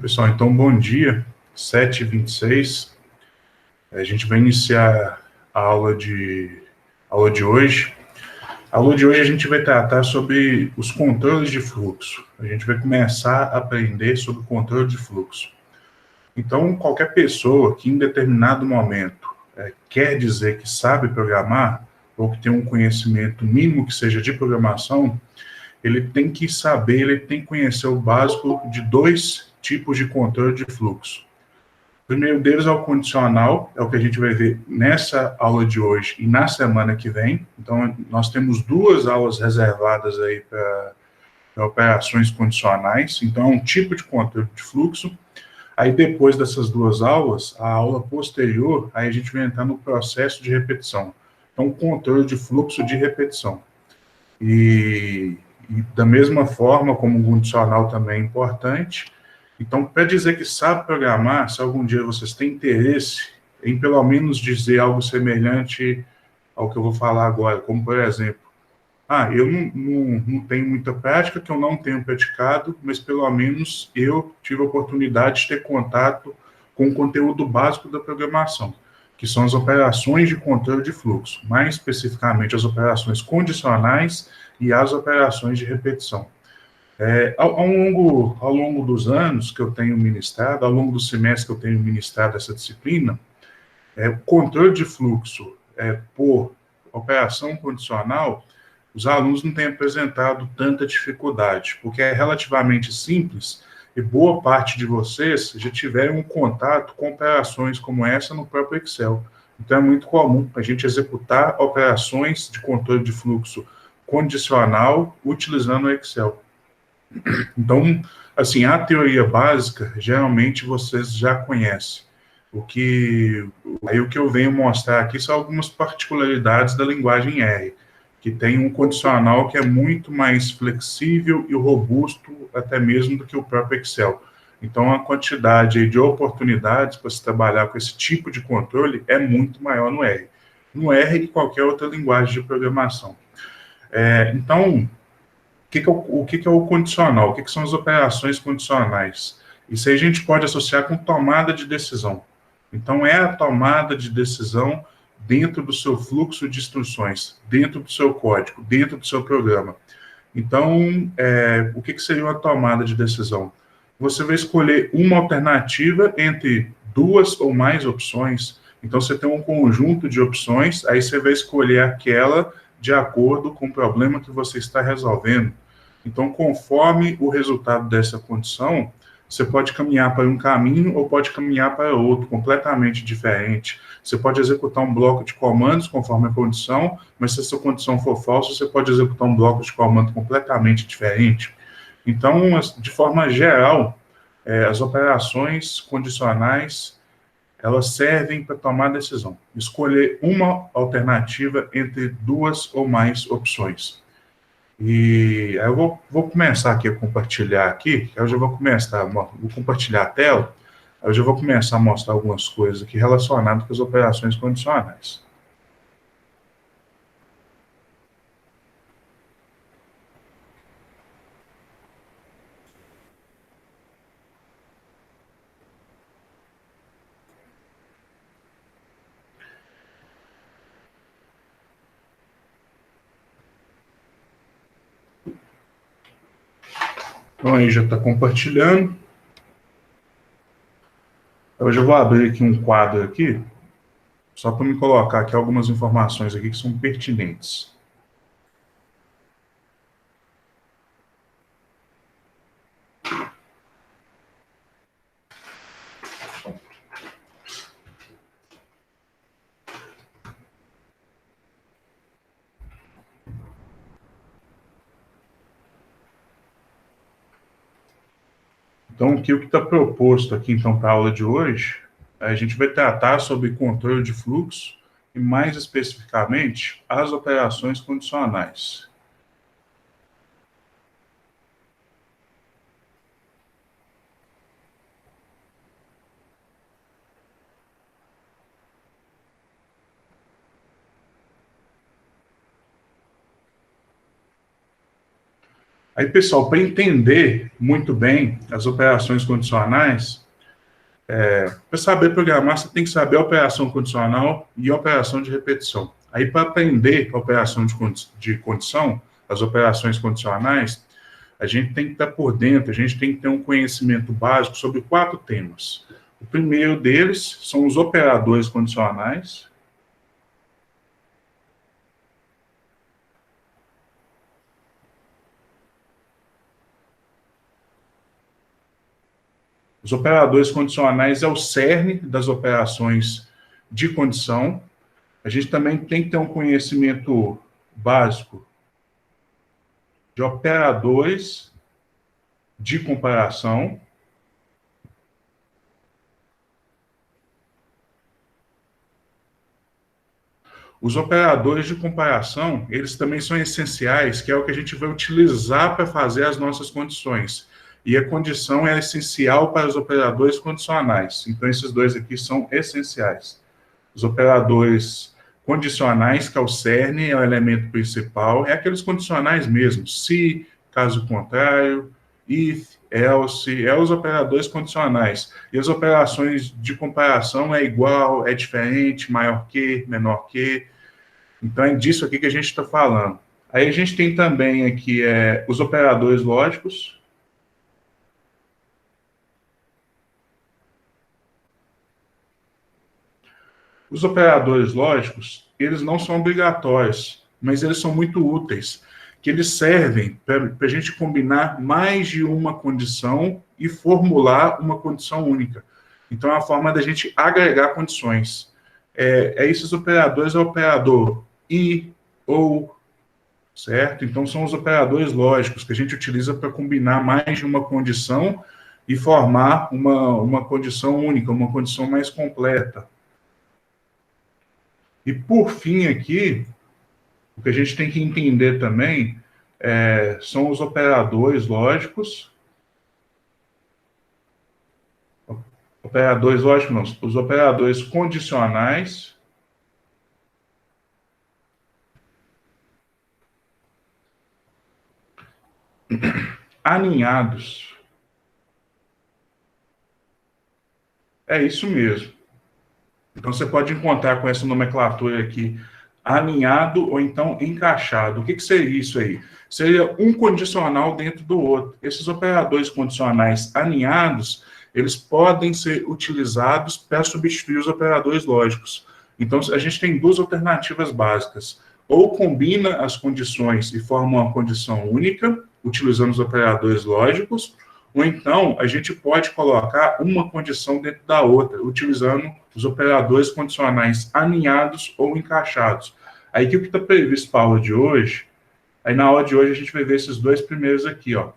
Pessoal, então bom dia, 7h26. A gente vai iniciar a aula de hoje. A aula de hoje a gente vai tratar sobre os controles de fluxo. A gente vai começar a aprender sobre o controle de fluxo. Então, qualquer pessoa que em determinado momento quer dizer que sabe programar, ou que tem um conhecimento mínimo que seja de programação, ele tem que saber, ele tem que conhecer o básico de dois tipos de controle de fluxo. O primeiro deles é o condicional, é o que a gente vai ver nessa aula de hoje e na semana que vem. Então, nós temos duas aulas reservadas aí para operações condicionais. Então, é um tipo de controle de fluxo. Aí, depois dessas duas aulas, a aula posterior, aí a gente vai entrar no processo de repetição. Então, controle de fluxo de repetição. E da mesma forma, como o condicional também é importante. Então, para dizer que sabe programar, se algum dia vocês têm interesse em pelo menos dizer algo semelhante ao que eu vou falar agora, como por exemplo, eu não tenho muita prática, que eu não tenho praticado, mas pelo menos eu tive a oportunidade de ter contato com o conteúdo básico da programação, que são as operações de controle de fluxo, mais especificamente as operações condicionais e as operações de repetição. Ao longo dos anos que eu tenho ministrado, ao longo do semestre que eu tenho ministrado essa disciplina, o controle de fluxo por operação condicional, os alunos não têm apresentado tanta dificuldade, porque é relativamente simples e boa parte de vocês já tiveram um contato com operações como essa no próprio Excel. Então, é muito comum a gente executar operações de controle de fluxo condicional utilizando o Excel. Então, assim, a teoria básica, geralmente vocês já conhecem. O que eu venho mostrar aqui são algumas particularidades da linguagem R, que tem um condicional que é muito mais flexível e robusto até mesmo do que o próprio Excel. Então, a quantidade de oportunidades para se trabalhar com esse tipo de controle é muito maior no R. No R e qualquer outra linguagem de programação. Então, o que é o condicional? O que são as operações condicionais? Isso aí a gente pode associar com tomada de decisão. Então, é a tomada de decisão dentro do seu fluxo de instruções, dentro do seu código, dentro do seu programa. Então, o que seria uma tomada de decisão? Você vai escolher uma alternativa entre duas ou mais opções. Então, você tem um conjunto de opções, aí você vai escolher aquela de acordo com o problema que você está resolvendo. Então, conforme o resultado dessa condição, você pode caminhar para um caminho ou pode caminhar para outro, completamente diferente. Você pode executar um bloco de comandos conforme a condição, mas se essa condição for falsa, você pode executar um bloco de comando completamente diferente. Então, de forma geral, as operações condicionais, elas servem para tomar decisão. Escolher uma alternativa entre duas ou mais opções. E aí eu vou começar aqui a compartilhar aqui, eu já vou compartilhar a tela, eu já vou começar a mostrar algumas coisas aqui relacionadas com as operações condicionais. Então aí já está compartilhando. Eu já vou abrir aqui um quadro aqui, só para me colocar aqui algumas informações aqui que são pertinentes. Então, o que está proposto aqui, então, para a aula de hoje, a gente vai tratar sobre controle de fluxo e, mais especificamente, as operações condicionais. Aí, pessoal, para entender muito bem as operações condicionais, para saber programar, você tem que saber a operação condicional e a operação de repetição. Aí, para aprender a operação de condição, as operações condicionais, a gente tem que estar por dentro, a gente tem que ter um conhecimento básico sobre 4 temas. O primeiro deles são os operadores condicionais. Os operadores condicionais é o cerne das operações de condição. A gente também tem que ter um conhecimento básico de operadores de comparação. Os operadores de comparação, eles também são essenciais, que é o que a gente vai utilizar para fazer as nossas condições. E a condição é essencial para os operadores condicionais. Então, esses dois aqui são essenciais. Os operadores condicionais, que é o cerne, é o elemento principal, é aqueles condicionais mesmo. Se, caso contrário, if, else, é os operadores condicionais. E as operações de comparação é igual, é diferente, maior que, menor que. Então, é disso aqui que a gente está falando. Aí a gente tem também aqui os operadores lógicos. Os operadores lógicos, eles não são obrigatórios, mas eles são muito úteis, que eles servem para a gente combinar mais de uma condição e formular uma condição única. Então, é uma forma da gente agregar condições. Esses operadores, é o operador e, ou, certo? Então, são os operadores lógicos que a gente utiliza para combinar mais de uma condição e formar uma condição única, uma condição mais completa. E, por fim, aqui, o que a gente tem que entender também são os operadores lógicos. Operadores lógicos, não, os operadores condicionais. Aninhados. É isso mesmo. Então, você pode encontrar com essa nomenclatura aqui, alinhado ou então encaixado. O que seria isso aí? Seria um condicional dentro do outro. Esses operadores condicionais alinhados, eles podem ser utilizados para substituir os operadores lógicos. Então, a gente tem 2 alternativas básicas. Ou combina as condições e forma uma condição única, utilizando os operadores lógicos, ou então a gente pode colocar uma condição dentro da outra, utilizando os operadores condicionais alinhados ou encaixados. Aí, o que está previsto para a aula de hoje? Aí, na aula de hoje, a gente vai ver esses 2 primeiros aqui, ó.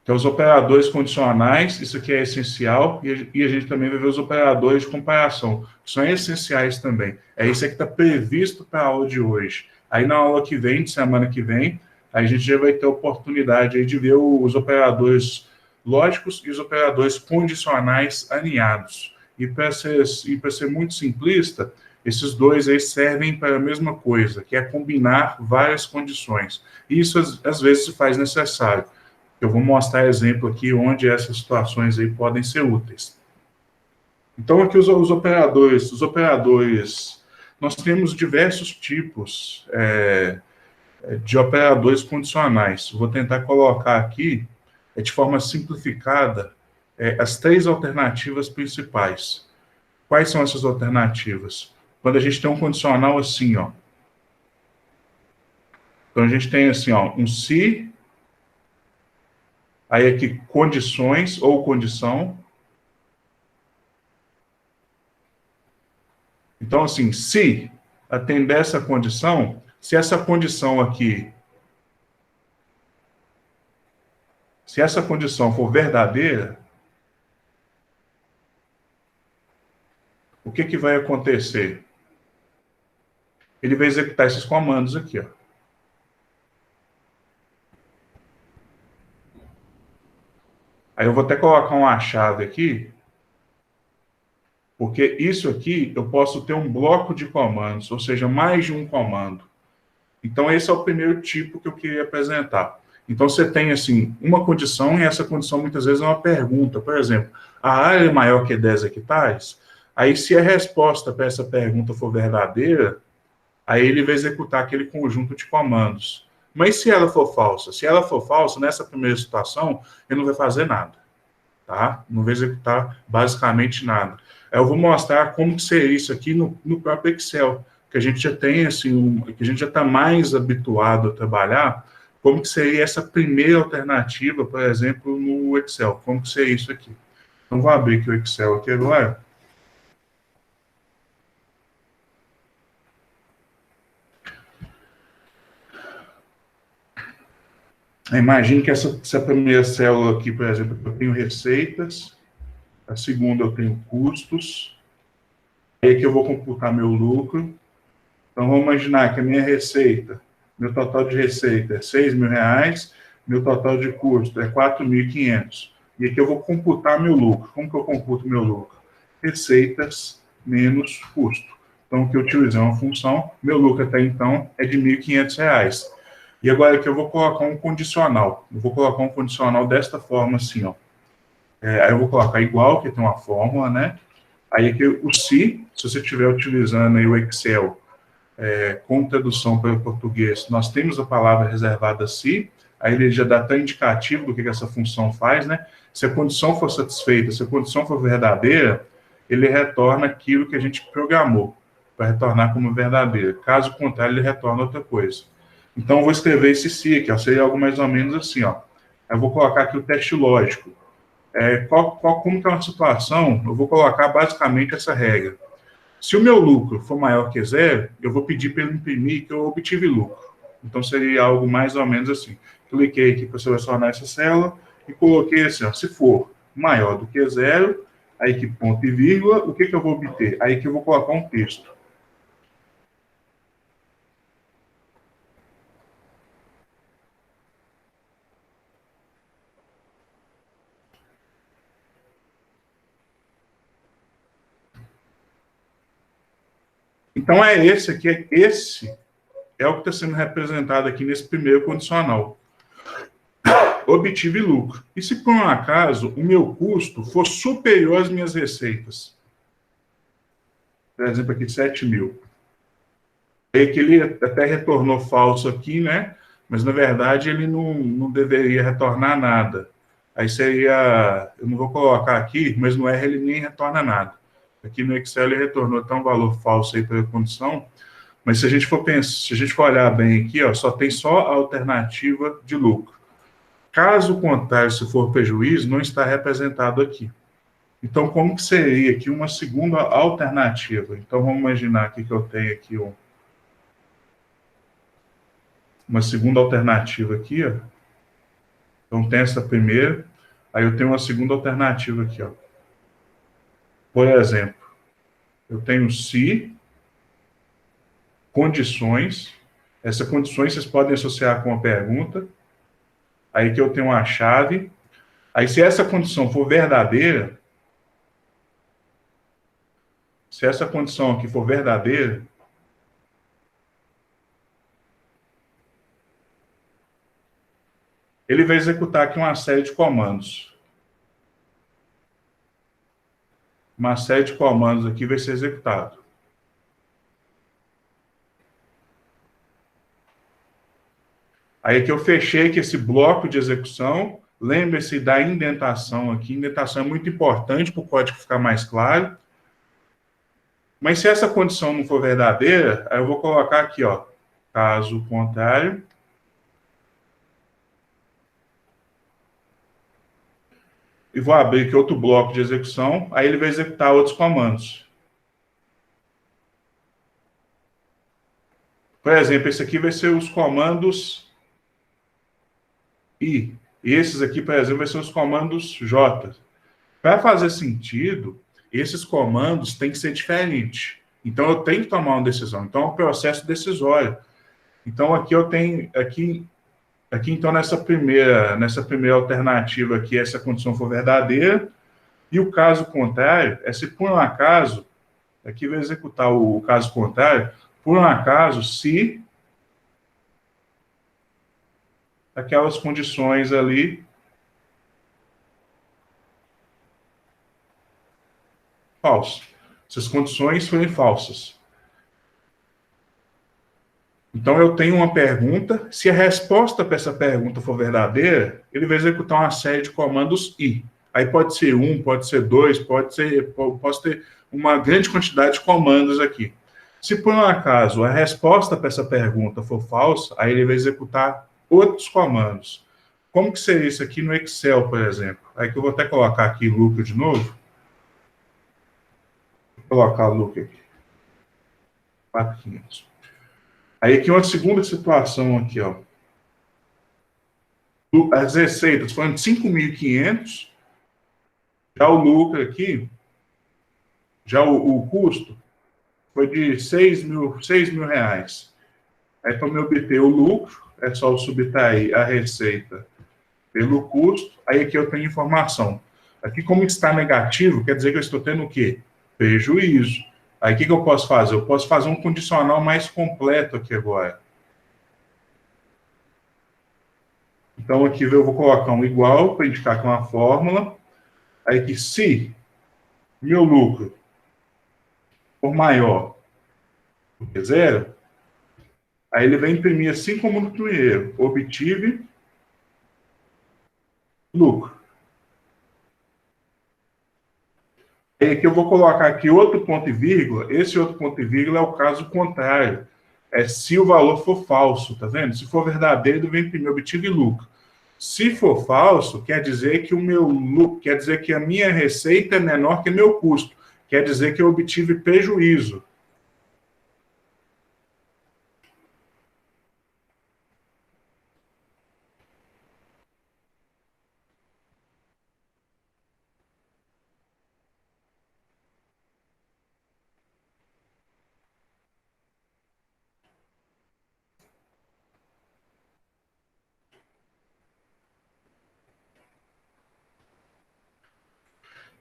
Que é os operadores condicionais, isso aqui é essencial, e a gente também vai ver os operadores de comparação, que são essenciais também. É isso que está previsto para a aula de hoje. Aí, na aula que vem, de semana que vem, a gente já vai ter a oportunidade aí de ver os operadores lógicos e os operadores condicionais alinhados. E para ser muito simplista, esses 2 aí servem para a mesma coisa, que é combinar várias condições. E isso, às vezes, se faz necessário. Eu vou mostrar exemplo aqui onde essas situações aí podem ser úteis. Então, aqui os operadores, nós temos diversos tipos de operadores condicionais. Vou tentar colocar aqui, de forma simplificada, as 3 alternativas principais. Quais são essas alternativas? Quando a gente tem um condicional assim, ó. Então, a gente tem assim, ó, um se, aí aqui condições ou condição. Então, assim, se atender essa condição, se essa condição aqui, se essa condição for verdadeira, o que vai acontecer? Ele vai executar esses comandos aqui, ó. Aí eu vou até colocar uma chave aqui, porque isso aqui eu posso ter um bloco de comandos, ou seja, mais de um comando. Então, esse é o primeiro tipo que eu queria apresentar. Então, você tem, assim, uma condição, e essa condição, muitas vezes, é uma pergunta. Por exemplo, a área é maior que 10 hectares? Aí, se a resposta para essa pergunta for verdadeira, aí ele vai executar aquele conjunto de comandos. Mas se ela for falsa? Se ela for falsa, nessa primeira situação, ele não vai fazer nada, tá? Não vai executar basicamente nada. Eu vou mostrar como que seria isso aqui no próprio Excel, que a gente já tem, assim, que a gente já está mais habituado a trabalhar, como que seria essa primeira alternativa, por exemplo, no Excel. Como que seria isso aqui? Então, vou abrir aqui o Excel aqui agora. Imagine que essa primeira célula aqui, por exemplo, eu tenho receitas, a segunda eu tenho custos, aí que eu vou computar meu lucro. Então, vamos imaginar que a minha receita, meu total de receita é R$ 6.000, meu total de custo é 4.500. E aqui eu vou computar meu lucro. Como que eu computo meu lucro? Receitas menos custo. Então, o que eu utilizei é uma função, meu lucro até então é de R$ 1.500. E agora aqui eu vou colocar um condicional. Eu vou colocar um condicional desta forma, assim, ó. Aí eu vou colocar igual, que tem uma fórmula, né? Aí aqui o se você estiver utilizando aí o Excel com tradução para o português, nós temos a palavra reservada se, aí ele já dá até indicativo do que essa função faz, né? Se a condição for satisfeita, se a condição for verdadeira, ele retorna aquilo que a gente programou para retornar como verdadeiro. Caso contrário, ele retorna outra coisa. Então, eu vou escrever esse se aqui, ó, seria algo mais ou menos assim, ó. Eu vou colocar aqui o teste lógico. Como que é uma situação, eu vou colocar basicamente essa regra. Se o meu lucro for maior que zero, eu vou pedir para ele imprimir que eu obtive lucro. Então, seria algo mais ou menos assim. Cliquei aqui para selecionar essa célula e coloquei assim, ó, se for maior do que zero, aí que ponto e vírgula, o que eu vou obter? Aí que eu vou colocar um texto. Então, esse é o que está sendo representado aqui nesse primeiro condicional. Obtive lucro. E se por um acaso o meu custo for superior às minhas receitas? Por exemplo, aqui 7.000. É que ele até retornou falso aqui, né? Mas na verdade ele não deveria retornar nada. Aí seria, eu não vou colocar aqui, mas no R ele nem retorna nada. Aqui no Excel ele retornou até um valor falso aí pela condição, mas se a gente for pensar, se a gente for olhar bem aqui, ó, só tem só a alternativa de lucro. Caso contrário, se for prejuízo, não está representado aqui. Então, como que seria aqui uma segunda alternativa? Então, vamos imaginar aqui que eu tenho aqui uma segunda alternativa aqui, ó. Então, tem essa primeira, aí eu tenho uma segunda alternativa aqui, ó. Por exemplo, eu tenho se, condições, essas condições vocês podem associar com a pergunta, aí que eu tenho uma chave, aí se essa condição for verdadeira, se essa condição aqui for verdadeira, ele vai executar aqui uma série de comandos. Uma série de comandos aqui vai ser executado. Aí que eu fechei aqui esse bloco de execução. Lembre-se da indentação aqui. Indentação é muito importante para o código ficar mais claro. Mas se essa condição não for verdadeira, aí eu vou colocar aqui, ó, caso contrário. E vou abrir aqui outro bloco de execução. Aí ele vai executar outros comandos. Por exemplo, esse aqui vai ser os comandos I. E esses aqui, por exemplo, vai ser os comandos J. Para fazer sentido, esses comandos têm que ser diferentes. Então, eu tenho que tomar uma decisão. Então, é um processo decisório. Então, aqui eu tenho, aqui então, nessa primeira alternativa aqui, essa condição for verdadeira, e o caso contrário, é se por um acaso, aqui vai executar o caso contrário, por um acaso, se aquelas condições ali falsas. Essas condições forem falsas. Então, eu tenho uma pergunta. Se a resposta para essa pergunta for verdadeira, ele vai executar uma série de comandos I. Aí pode ser um, pode ser dois, posso ter uma grande quantidade de comandos aqui. Se por um acaso a resposta para essa pergunta for falsa, aí ele vai executar outros comandos. Como que seria isso aqui no Excel, por exemplo? Aí que eu vou até colocar aqui lucro de novo. Vou colocar lucro aqui. 4.500. Aí aqui uma segunda situação aqui, ó. As receitas foram de 5.500, já o lucro aqui, já o custo foi de 6.000 reais. Aí, para me obter o lucro, é só eu subtrair a receita pelo custo, aí aqui eu tenho informação. Aqui, como está negativo, quer dizer que eu estou tendo o quê? Prejuízo. Aí, o que eu posso fazer? Eu posso fazer um condicional mais completo aqui agora. Então, aqui eu vou colocar um igual para indicar que é uma fórmula. Aí, que se meu lucro for maior do que zero, aí ele vai imprimir assim como no primeiro. Obtive lucro. Aí aqui eu vou colocar aqui outro ponto e vírgula. Esse outro ponto e vírgula é o caso contrário. É se o valor for falso, tá vendo? Se for verdadeiro, ele vai imprimir obtive lucro. Se for falso, quer dizer que o meu lucro, quer dizer que a minha receita é menor que meu custo. Quer dizer que eu obtive prejuízo.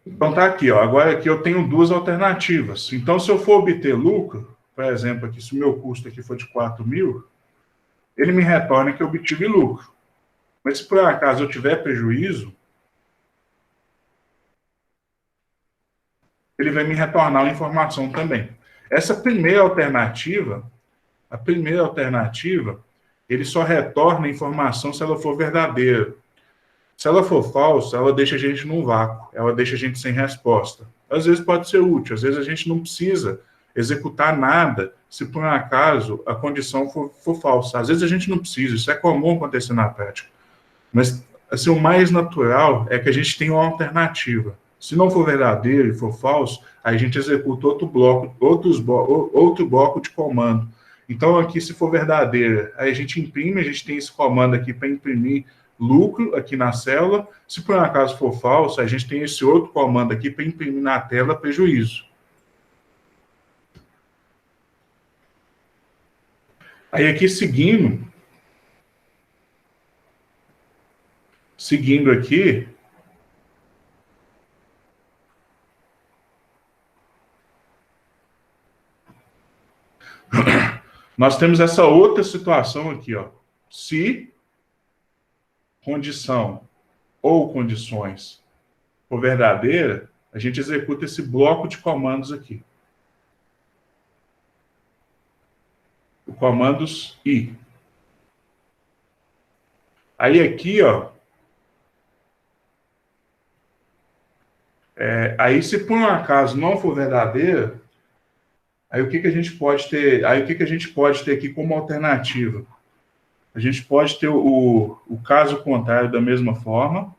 Então tá aqui, ó. Agora aqui eu tenho duas alternativas. Então, se eu for obter lucro, por exemplo, aqui, se o meu custo aqui for de 4.000, ele me retorna que eu obtive lucro. Mas se por acaso eu tiver prejuízo, ele vai me retornar uma informação também. Essa primeira alternativa, ele só retorna a informação se ela for verdadeira. Se ela for falsa, ela deixa a gente num vácuo, ela deixa a gente sem resposta. Às vezes pode ser útil, às vezes a gente não precisa executar nada se por um acaso a condição for falsa. Às vezes a gente não precisa, isso é comum acontecer na prática. Mas assim, o mais natural é que a gente tenha uma alternativa. Se não for verdadeiro e for falso, aí a gente executa outro bloco de comando. Então, aqui, se for verdadeira, aí a gente imprime, a gente tem esse comando aqui para imprimir lucro aqui na célula. Se por um acaso for falso, a gente tem esse outro comando aqui para imprimir na tela prejuízo. Aí aqui, seguindo aqui, nós temos essa outra situação aqui, ó. Se condição ou condições for verdadeira, a gente executa esse bloco de comandos aqui. O comandos I. Aí aqui, ó, aí se por um acaso não for verdadeira, aí o que a gente pode ter? Aí o que a gente pode ter aqui como alternativa? A gente pode ter o caso contrário da mesma forma.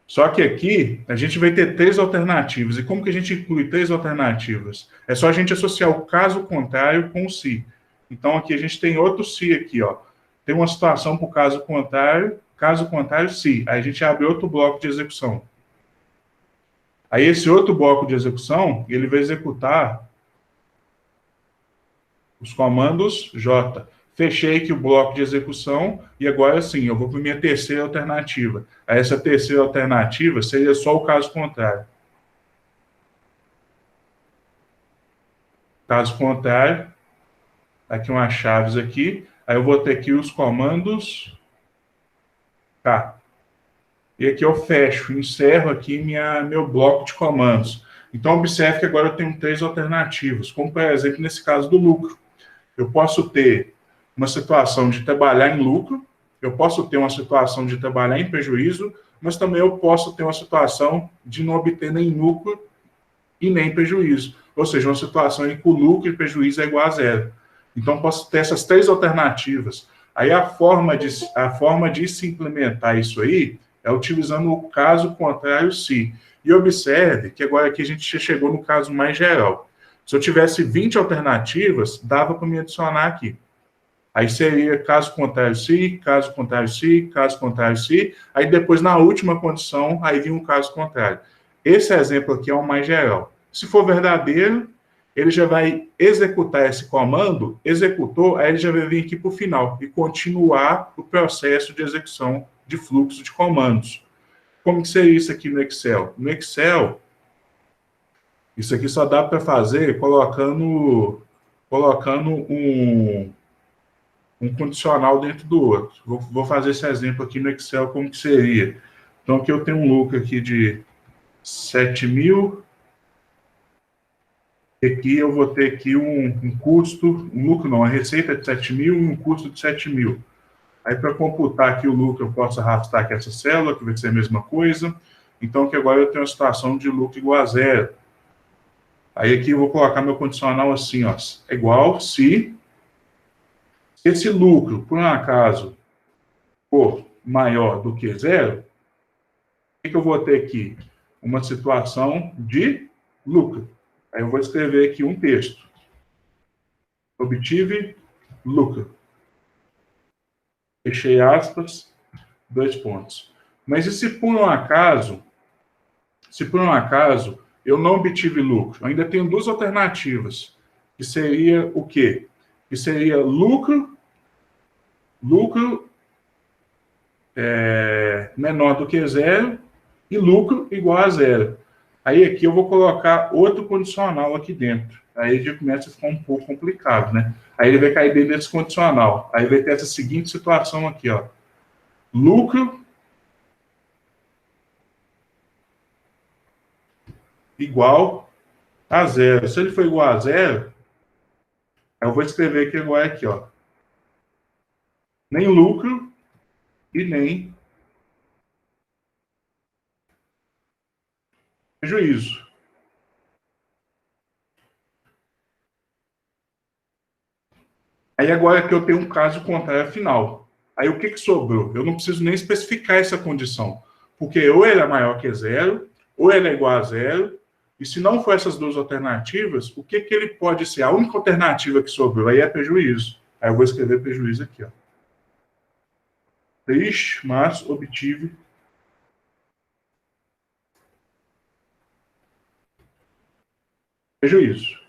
Só que aqui a gente vai ter três alternativas. E como que a gente inclui três alternativas? É só a gente associar o caso contrário com o se. Então aqui a gente tem outro se aqui, ó. Tem uma situação para o caso contrário, se. Aí a gente abre outro bloco de execução. Aí esse outro bloco de execução, ele vai executar os comandos J. Fechei aqui o bloco de execução e agora sim, eu vou para a minha terceira alternativa. Aí essa terceira alternativa seria só o caso contrário. Caso contrário, aqui umas chaves aqui, aí eu vou ter aqui os comandos, tá? E aqui eu fecho, encerro aqui meu bloco de comandos. Então, observe que agora eu tenho três alternativas, como, por exemplo, nesse caso do lucro. Eu posso ter uma situação de trabalhar em lucro, eu posso ter uma situação de trabalhar em prejuízo, mas também eu posso ter uma situação de não obter nem lucro e nem prejuízo. Ou seja, uma situação em que o lucro e prejuízo é igual a zero. Então, posso ter essas três alternativas. Aí, a forma de se implementar isso aí é utilizando o caso contrário se. E observe que agora aqui a gente já chegou no caso mais geral. Se eu tivesse 20 alternativas, dava para me adicionar aqui. Aí seria caso contrário se, caso contrário se, caso contrário se. Aí depois, na última condição, aí vinha um caso contrário. Esse exemplo aqui é o mais geral. Se for verdadeiro, ele já vai executar esse comando, executou, aí ele já vai vir aqui para o final e continuar o processo de execução de fluxo de comandos. Como que seria isso aqui no Excel? No Excel, isso aqui só dá para fazer colocando um condicional dentro do outro. Vou fazer esse exemplo aqui no Excel, como que seria. Então, aqui eu tenho um lucro aqui de 7.000, aqui eu vou ter aqui um custo, um lucro não, a receita de 7.000 e um custo de 7.000. Aí, para computar aqui o lucro, eu posso arrastar aqui essa célula, que vai ser a mesma coisa. Então, que agora eu tenho uma situação de lucro igual a zero. Aí, aqui eu vou colocar meu condicional assim, ó, é igual se esse lucro, por um acaso, for maior do que zero, o que eu vou ter aqui? Uma situação de lucro. Aí eu vou escrever aqui um texto. Obtive lucro. Fechei aspas, 2 pontos. Mas e se por um acaso eu não obtive lucro? Eu ainda tenho duas alternativas, que seria o quê? Que seria lucro menor do que zero e lucro igual a zero. Aí aqui eu vou colocar outro condicional aqui dentro. Aí já começa a ficar um pouco complicado, né? Aí ele vai cair dentro desse condicional. Aí vai ter essa seguinte situação aqui, ó. Lucro igual a zero. Se ele for igual a zero, eu vou escrever aqui igual aqui, ó. Nem lucro e nem prejuízo. Aí agora que eu tenho um caso contrário final. Aí o que, que sobrou? Eu não preciso nem especificar essa condição. Porque ou ele é maior que zero, ou ele é igual a zero. E se não for essas duas alternativas, o que, que ele pode ser? A única alternativa que sobrou aí é prejuízo. Aí eu vou escrever prejuízo aqui, ó. Triste, mas obtive prejuízo.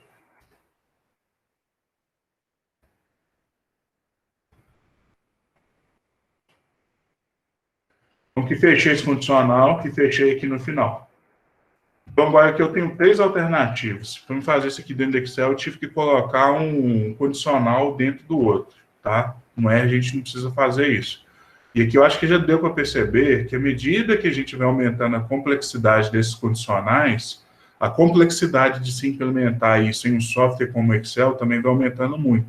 Então, que fechei esse condicional, que fechei aqui no final. Então, agora aqui eu tenho três alternativas. Para fazer isso aqui dentro do Excel, eu tive que colocar um condicional dentro do outro, tá? Não é, a gente não precisa fazer isso. E aqui eu acho que já deu para perceber que à medida que a gente vai aumentando a complexidade desses condicionais, a complexidade de se implementar isso em um software como o Excel também vai aumentando muito.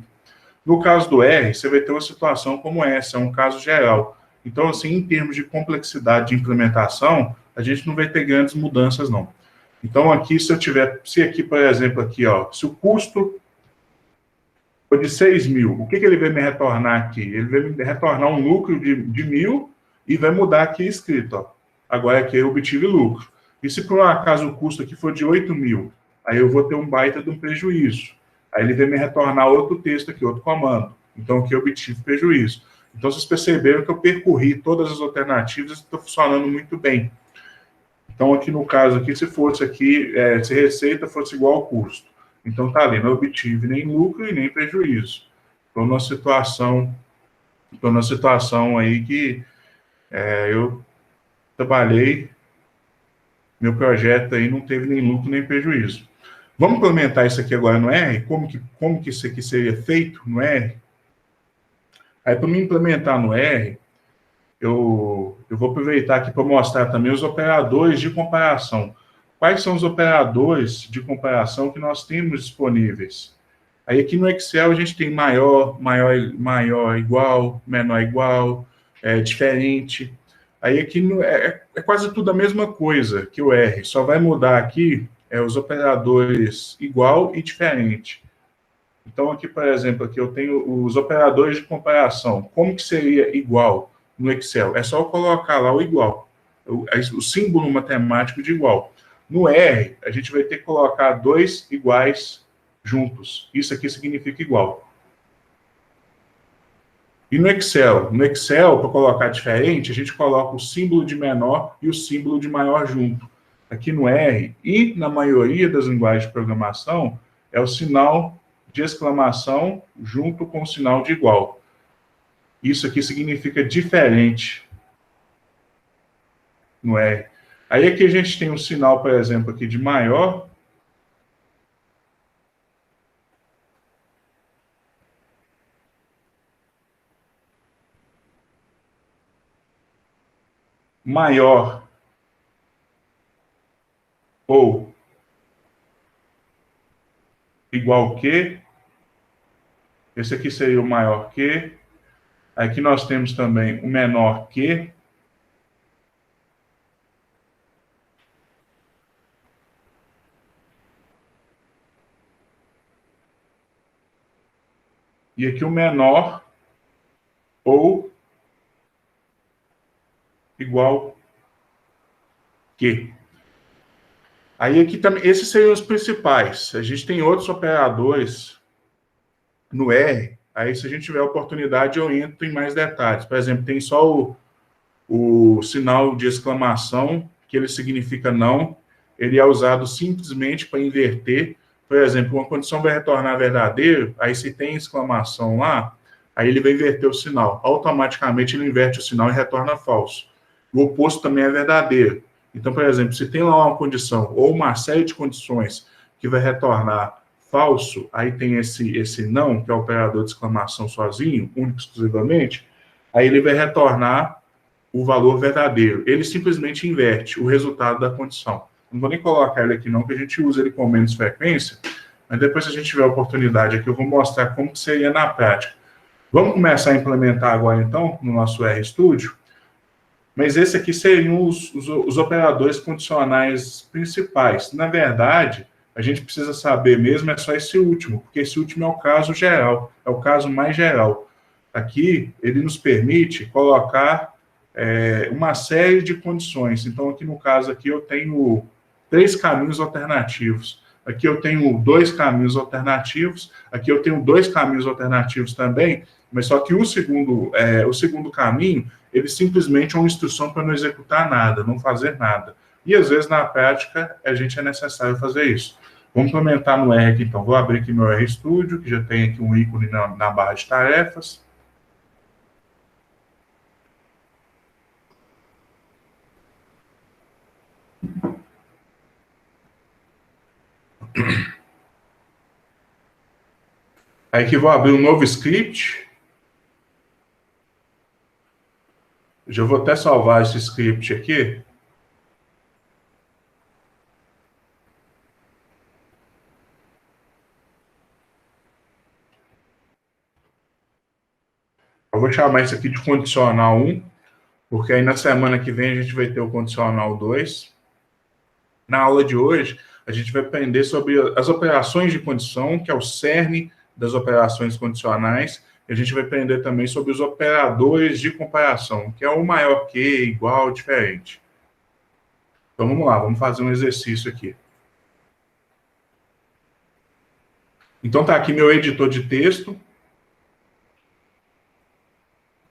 No caso do R, você vai ter uma situação como essa, é um caso geral. Então, assim, em termos de complexidade de implementação, a gente não vai ter grandes mudanças, não. Então, aqui, se aqui, por exemplo, aqui, ó, se o custo for de 6.000, o que ele vai me retornar aqui? Ele vai me retornar um lucro de 1.000 e vai mudar aqui escrito, ó. Agora aqui eu obtive lucro. E se por um acaso o custo aqui for de 8.000, aí eu vou ter um baita de um prejuízo. Aí ele vai me retornar outro texto aqui, outro comando. Então aqui eu obtive prejuízo. Então vocês perceberam que eu percorri todas as alternativas e está funcionando muito bem. Então, aqui no caso, aqui, se fosse aqui, se receita fosse igual ao custo. Então, tá ali, não obtive nem lucro e nem prejuízo. Estou numa situação aí que eu trabalhei, meu projeto aí não teve nem lucro nem prejuízo. Vamos implementar isso aqui agora no R? Como que isso aqui seria feito no R? Aí, para me implementar no R, eu vou aproveitar aqui para mostrar também os operadores de comparação. Quais são os operadores de comparação que nós temos disponíveis? Aí aqui no Excel a gente tem maior igual, menor igual, diferente. Aí aqui é quase tudo a mesma coisa que o R, só vai mudar aqui os operadores igual e diferente. Então aqui, por exemplo, aqui eu tenho os operadores de comparação. Como que seria igual no Excel? É só eu colocar lá o igual, o símbolo matemático de igual. No R, a gente vai ter que colocar dois iguais juntos. Isso aqui significa igual. E no Excel? No Excel, para colocar diferente, a gente coloca o símbolo de menor e o símbolo de maior junto. Aqui no R, e na maioria das linguagens de programação, é o sinal de exclamação junto com o sinal de igual. Isso aqui significa diferente no R. Aí aqui a gente tem um sinal, por exemplo, aqui de maior. Maior ou igual que. Esse aqui seria o maior que. Aqui nós temos também o menor que. E aqui o menor ou igual que. Aí aqui também, esses seriam os principais. A gente tem outros operadores no R. Aí, se a gente tiver oportunidade, eu entro em mais detalhes. Por exemplo, tem só o sinal de exclamação, que ele significa não. Ele é usado simplesmente para inverter. Por exemplo, uma condição vai retornar verdadeiro, aí se tem exclamação lá, aí ele vai inverter o sinal. Automaticamente ele inverte o sinal e retorna falso. O oposto também é verdadeiro. Então, por exemplo, se tem lá uma condição ou uma série de condições que vai retornar falso, aí tem esse não, que é o operador de exclamação sozinho, único exclusivamente, aí ele vai retornar o valor verdadeiro. Ele simplesmente inverte o resultado da condição. Não vou nem colocar ele aqui não, que a gente usa ele com menos frequência, mas depois, se a gente tiver a oportunidade aqui, eu vou mostrar como que seria na prática. Vamos começar a implementar agora, então, no nosso RStudio. Mas esse aqui seriam os operadores condicionais principais. Na verdade, a gente precisa saber mesmo é só esse último, porque esse último é o caso geral, é o caso mais geral. Aqui, ele nos permite colocar uma série de condições. Então, aqui no caso, aqui eu tenho 3 caminhos alternativos. Aqui eu tenho 2 caminhos alternativos. Aqui eu tenho 2 caminhos alternativos também. Mas só que o segundo caminho, ele simplesmente é uma instrução para não executar nada, não fazer nada. E às vezes, na prática, a gente é necessário fazer isso. Vamos implementar no R aqui, então. Vou abrir aqui meu RStudio, que já tem aqui um ícone na barra de tarefas. Aí que vou abrir um novo script. Já vou até salvar esse script aqui. Eu vou chamar isso aqui de condicional 1, porque aí na semana que vem a gente vai ter o condicional 2. Na aula de hoje, a gente vai aprender sobre as operações de condição, que é o cerne das operações condicionais, e a gente vai aprender também sobre os operadores de comparação, que é o maior que, igual, diferente. Então vamos lá, vamos fazer um exercício aqui. Então tá aqui meu editor de texto.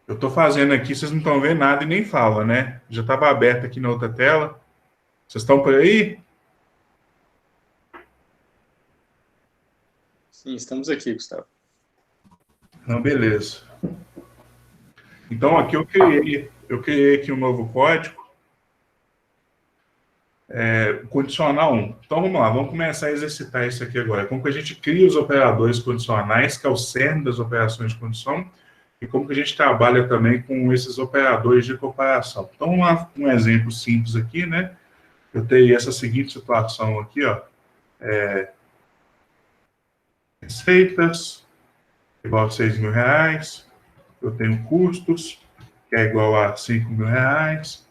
Eu estou fazendo aqui, vocês não estão vendo nada e nem fala, né? Já estava aberto aqui na outra tela. Vocês estão por aí? Sim, estamos aqui, Gustavo. Não, beleza. Então aqui eu criei aqui um novo código. Condicional 1. Então, vamos lá, vamos começar a exercitar isso aqui agora. Como que a gente cria os operadores condicionais, que é o cerne das operações de condição, e como que a gente trabalha também com esses operadores de comparação. Então, um exemplo simples aqui, né? Eu tenho essa seguinte situação aqui, ó. Receitas, igual a R$6.000. Eu tenho custos, que é igual a R$5.000.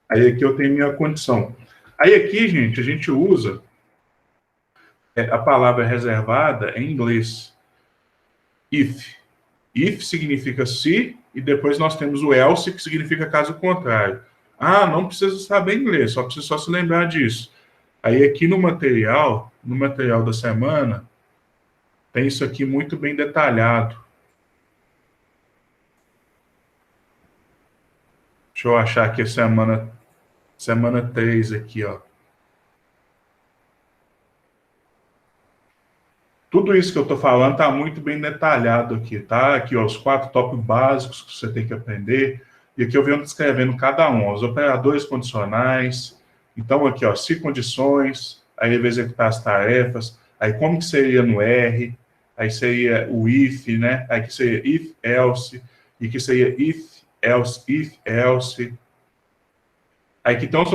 Aí aqui eu tenho minha condição. Aí aqui, gente, a gente usa a palavra reservada em inglês. If. If significa se, e depois nós temos o else, que significa caso contrário. Ah, não precisa saber inglês, só precisa se lembrar disso. Aí aqui no material da semana, tem isso aqui muito bem detalhado. Deixa eu achar aqui a semana 3 aqui, ó. Tudo isso que eu estou falando está muito bem detalhado aqui, tá? Aqui, ó, os 4 tópicos básicos que você tem que aprender. E aqui eu venho descrevendo cada um, ó, os operadores condicionais. Então, aqui, ó, se condições, aí ele vai executar as tarefas. Aí, como que seria no R? Aí seria o if, né? Aí que seria if, else. E que seria if, else. Aí que estão os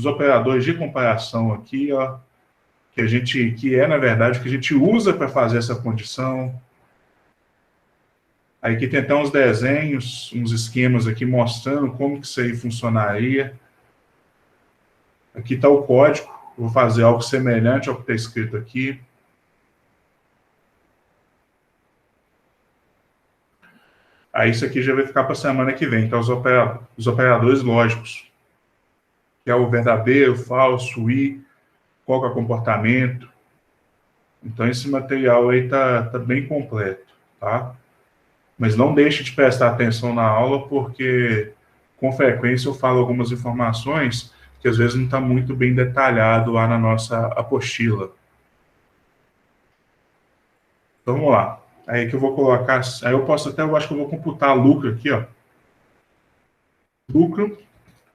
operadores de comparação aqui, ó. Que é, na verdade, o que a gente usa para fazer essa condição. Aí aqui tem até uns desenhos, uns esquemas aqui mostrando como que isso aí funcionaria. Aqui está o código, vou fazer algo semelhante ao que está escrito aqui. Aí isso aqui já vai ficar para a semana que vem, que é os operadores lógicos, que é o verdadeiro, falso, e, qual que é o comportamento. Então, esse material aí tá bem completo, tá? Mas não deixe de prestar atenção na aula, porque, com frequência, eu falo algumas informações que, às vezes, não está muito bem detalhado lá na nossa apostila. Então, vamos lá. Aí que eu vou colocar... Aí eu acho que eu vou computar lucro aqui, ó. Lucro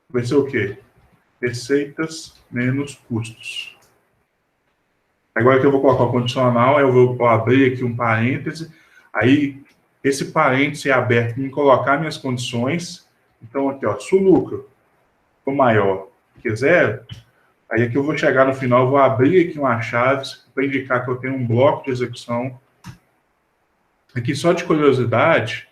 vai ser o quê? Receitas menos custos. Agora que eu vou colocar o condicional, eu vou abrir aqui um parêntese, aí esse parêntese é aberto para colocar minhas condições. Então, aqui, ó, se o lucro for maior que 0, aí aqui eu vou chegar no final, eu vou abrir aqui uma chave para indicar que eu tenho um bloco de execução. Aqui, só de curiosidade,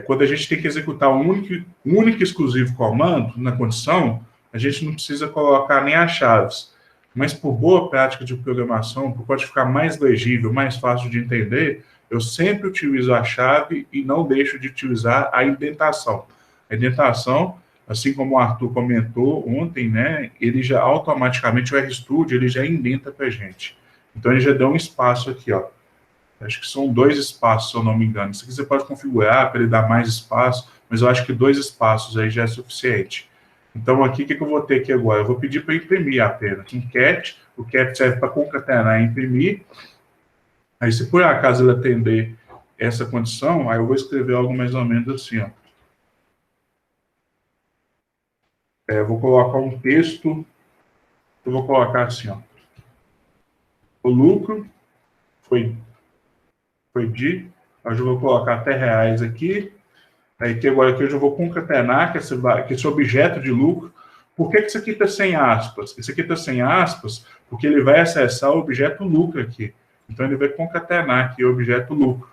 quando a gente tem que executar um único e exclusivo comando na condição, a gente não precisa colocar nem as chaves. Mas por boa prática de programação, por pode ficar mais legível, mais fácil de entender, eu sempre utilizo a chave e não deixo de utilizar a indentação. A indentação, assim como o Arthur comentou ontem, né, ele já automaticamente, o RStudio, ele já indenta para a gente. Então, ele já deu um espaço aqui, ó. Acho que são 2 espaços, se eu não me engano. Isso aqui você pode configurar para ele dar mais espaço, mas eu acho que 2 espaços aí já é suficiente. Então, aqui, o que eu vou ter aqui agora? Eu vou pedir para imprimir apenas um cat. O cat serve para concatenar e imprimir. Aí, se por acaso ele atender essa condição, aí eu vou escrever algo mais ou menos assim, ó. Eu vou colocar um texto. Eu vou colocar assim, ó. O lucro foi de... Eu já vou colocar até reais aqui. Aí que agora aqui eu já vou concatenar que esse objeto de lucro. Por que isso aqui está sem aspas? Isso aqui está sem aspas porque ele vai acessar o objeto lucro aqui. Então ele vai concatenar aqui o objeto lucro.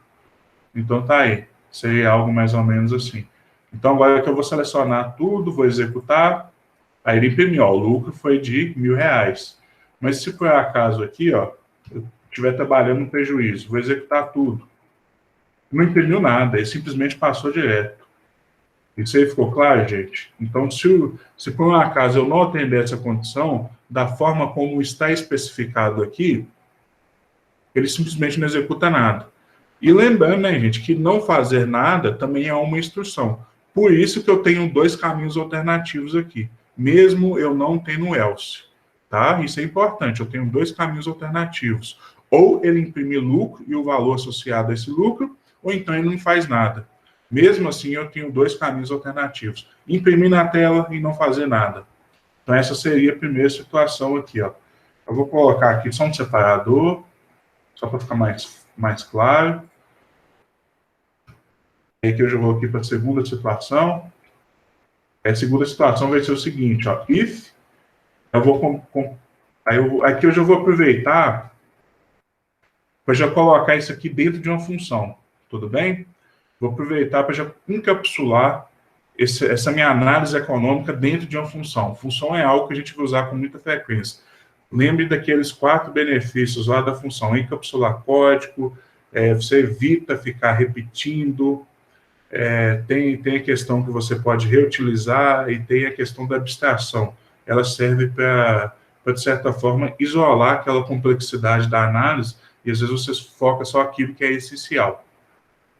Então tá aí. Seria algo mais ou menos assim. Então agora que eu vou selecionar tudo, vou executar. Aí ele imprimiu, ó, o lucro foi de R$1.000. Mas se por acaso aqui, ó, eu estiver trabalhando no prejuízo, vou executar tudo. Não imprimiu nada, ele simplesmente passou direto. Isso aí ficou claro, gente? Então, se por um acaso eu não atender essa condição, da forma como está especificado aqui, ele simplesmente não executa nada. E lembrando, né, gente, que não fazer nada também é uma instrução. Por isso que eu tenho 2 caminhos alternativos aqui, mesmo eu não tendo else. Tá? Isso é importante, eu tenho 2 caminhos alternativos. Ou ele imprime lucro e o valor associado a esse lucro, ou então ele não faz nada. Mesmo assim, eu tenho 2 caminhos alternativos. Imprimir na tela e não fazer nada. Então, essa seria a primeira situação aqui, ó. Eu vou colocar aqui só um separador, só para ficar mais claro. Aí que eu já vou aqui para a segunda situação. A segunda situação vai ser o seguinte, ó. If, eu vou... aqui eu já vou aproveitar para já colocar isso aqui dentro de uma função. Tudo bem? Vou aproveitar para já encapsular essa minha análise econômica dentro de uma função. Função é algo que a gente vai usar com muita frequência. Lembre daqueles 4 benefícios lá da função. Encapsular código, você evita ficar repetindo, tem a questão que você pode reutilizar e tem a questão da abstração. Ela serve para, de certa forma, isolar aquela complexidade da análise e às vezes você foca só aquilo que é essencial.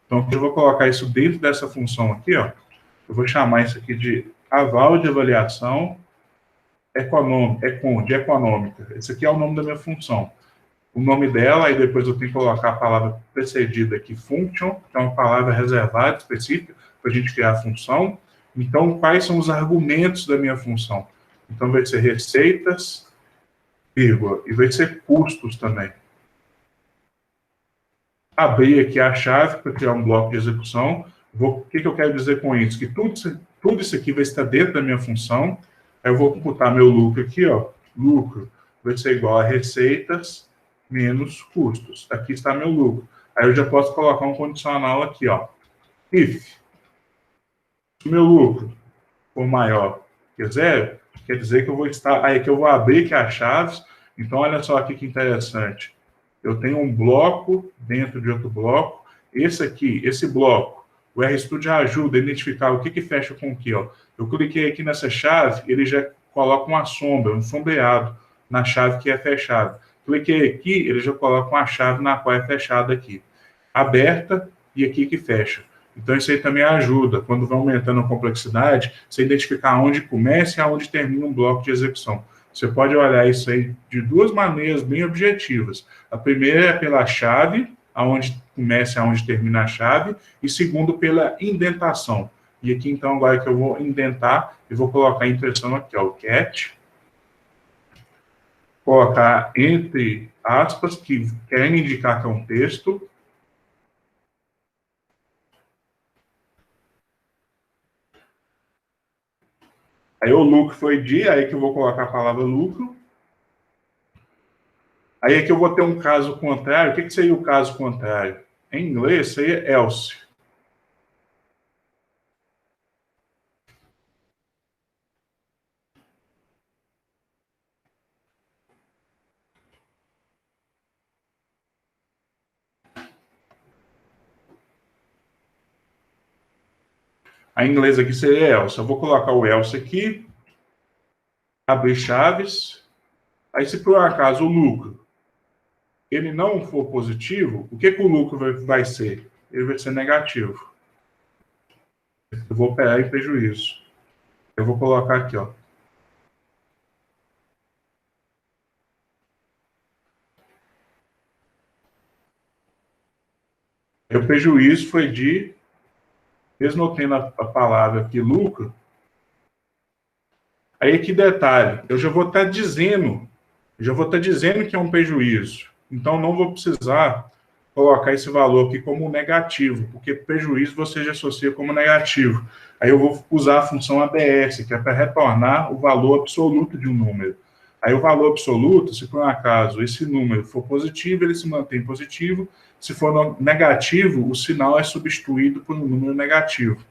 Então, eu vou colocar isso dentro dessa função aqui, ó. Eu vou chamar isso aqui de aval de avaliação econômica. Esse aqui é o nome da minha função. O nome dela, aí depois eu tenho que colocar a palavra precedida aqui, function, que é uma palavra reservada, específica, para a gente criar a função. Então, quais são os argumentos da minha função? Então, vai ser receitas, vírgula, e vai ser custos também. Abrir aqui a chave para criar um bloco de execução. O que eu quero dizer com isso? Que tudo isso aqui vai estar dentro da minha função. Aí eu vou computar meu lucro aqui, ó. Lucro vai ser igual a receitas menos custos. Aqui está meu lucro. Aí eu já posso colocar um condicional aqui, ó. If o meu lucro for maior que zero, quer dizer que eu vou estar... Aí que eu vou abrir aqui as chaves. Então, olha só aqui que interessante. Eu tenho um bloco dentro de outro bloco. Esse bloco, o RStudio ajuda a identificar o que fecha com o que, ó. Eu cliquei aqui nessa chave, ele já coloca uma sombra, um sombreado na chave que é fechada. Cliquei aqui, ele já coloca uma chave na qual é fechada aqui. Aberta e aqui que fecha. Então, isso aí também ajuda, quando vai aumentando a complexidade, você identificar onde começa e onde termina um bloco de execução. Você pode olhar isso aí de 2 maneiras bem objetivas. A primeira é pela chave, aonde começa e aonde termina a chave, e segundo, pela indentação. E aqui, então, agora que eu vou indentar, eu vou colocar a impressão aqui, ó, o cat, colocar entre aspas, que querem indicar que é um texto. Aí o lucro foi de, aí que eu vou colocar a palavra lucro. Aí aqui eu vou ter um caso contrário. O que seria o caso contrário? Em inglês seria else. A em inglês aqui seria else. Eu vou colocar o else aqui, abrir chaves. Aí se por um acaso o lucro ele não for positivo, o que o lucro vai ser? Ele vai ser negativo. Eu vou operar em prejuízo. Eu vou colocar aqui, ó. O prejuízo foi de, mesmo eu tendo a palavra aqui, lucro, aí que detalhe, eu já vou estar dizendo que é um prejuízo. Então, não vou precisar colocar esse valor aqui como negativo, porque prejuízo você já associa como negativo. Aí eu vou usar a função ABS, que é para retornar o valor absoluto de um número. Aí o valor absoluto, se por um acaso esse número for positivo, ele se mantém positivo. Se for negativo, o sinal é substituído por um número negativo.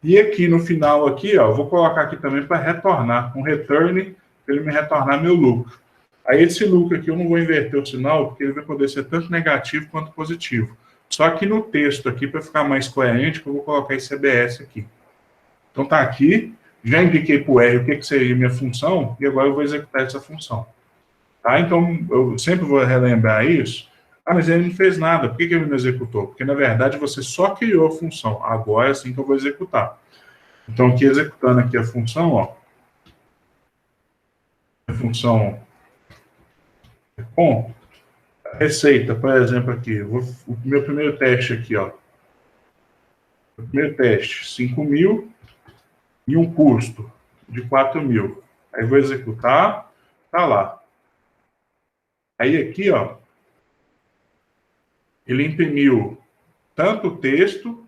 E aqui no final, aqui, ó, eu vou colocar aqui também para retornar, um return, para ele me retornar meu lucro. Aí esse lucro aqui eu não vou inverter o sinal, porque ele vai poder ser tanto negativo quanto positivo. Só que no texto aqui, para ficar mais coerente, eu vou colocar esse ABS aqui. Então tá aqui, já indiquei para o R o que seria minha função, e agora eu vou executar essa função. Tá? Então, eu sempre vou relembrar isso. Ah, mas ele não fez nada. Por que ele não executou? Porque, na verdade, você só criou a função. Agora é assim que eu vou executar. Então, aqui, executando aqui a função, ó. A função com receita, por exemplo, aqui. O meu primeiro teste aqui, ó. O primeiro teste, 5.000 e um custo de 4.000. Aí vou executar, tá lá. Aí aqui, ó, ele imprimiu tanto o texto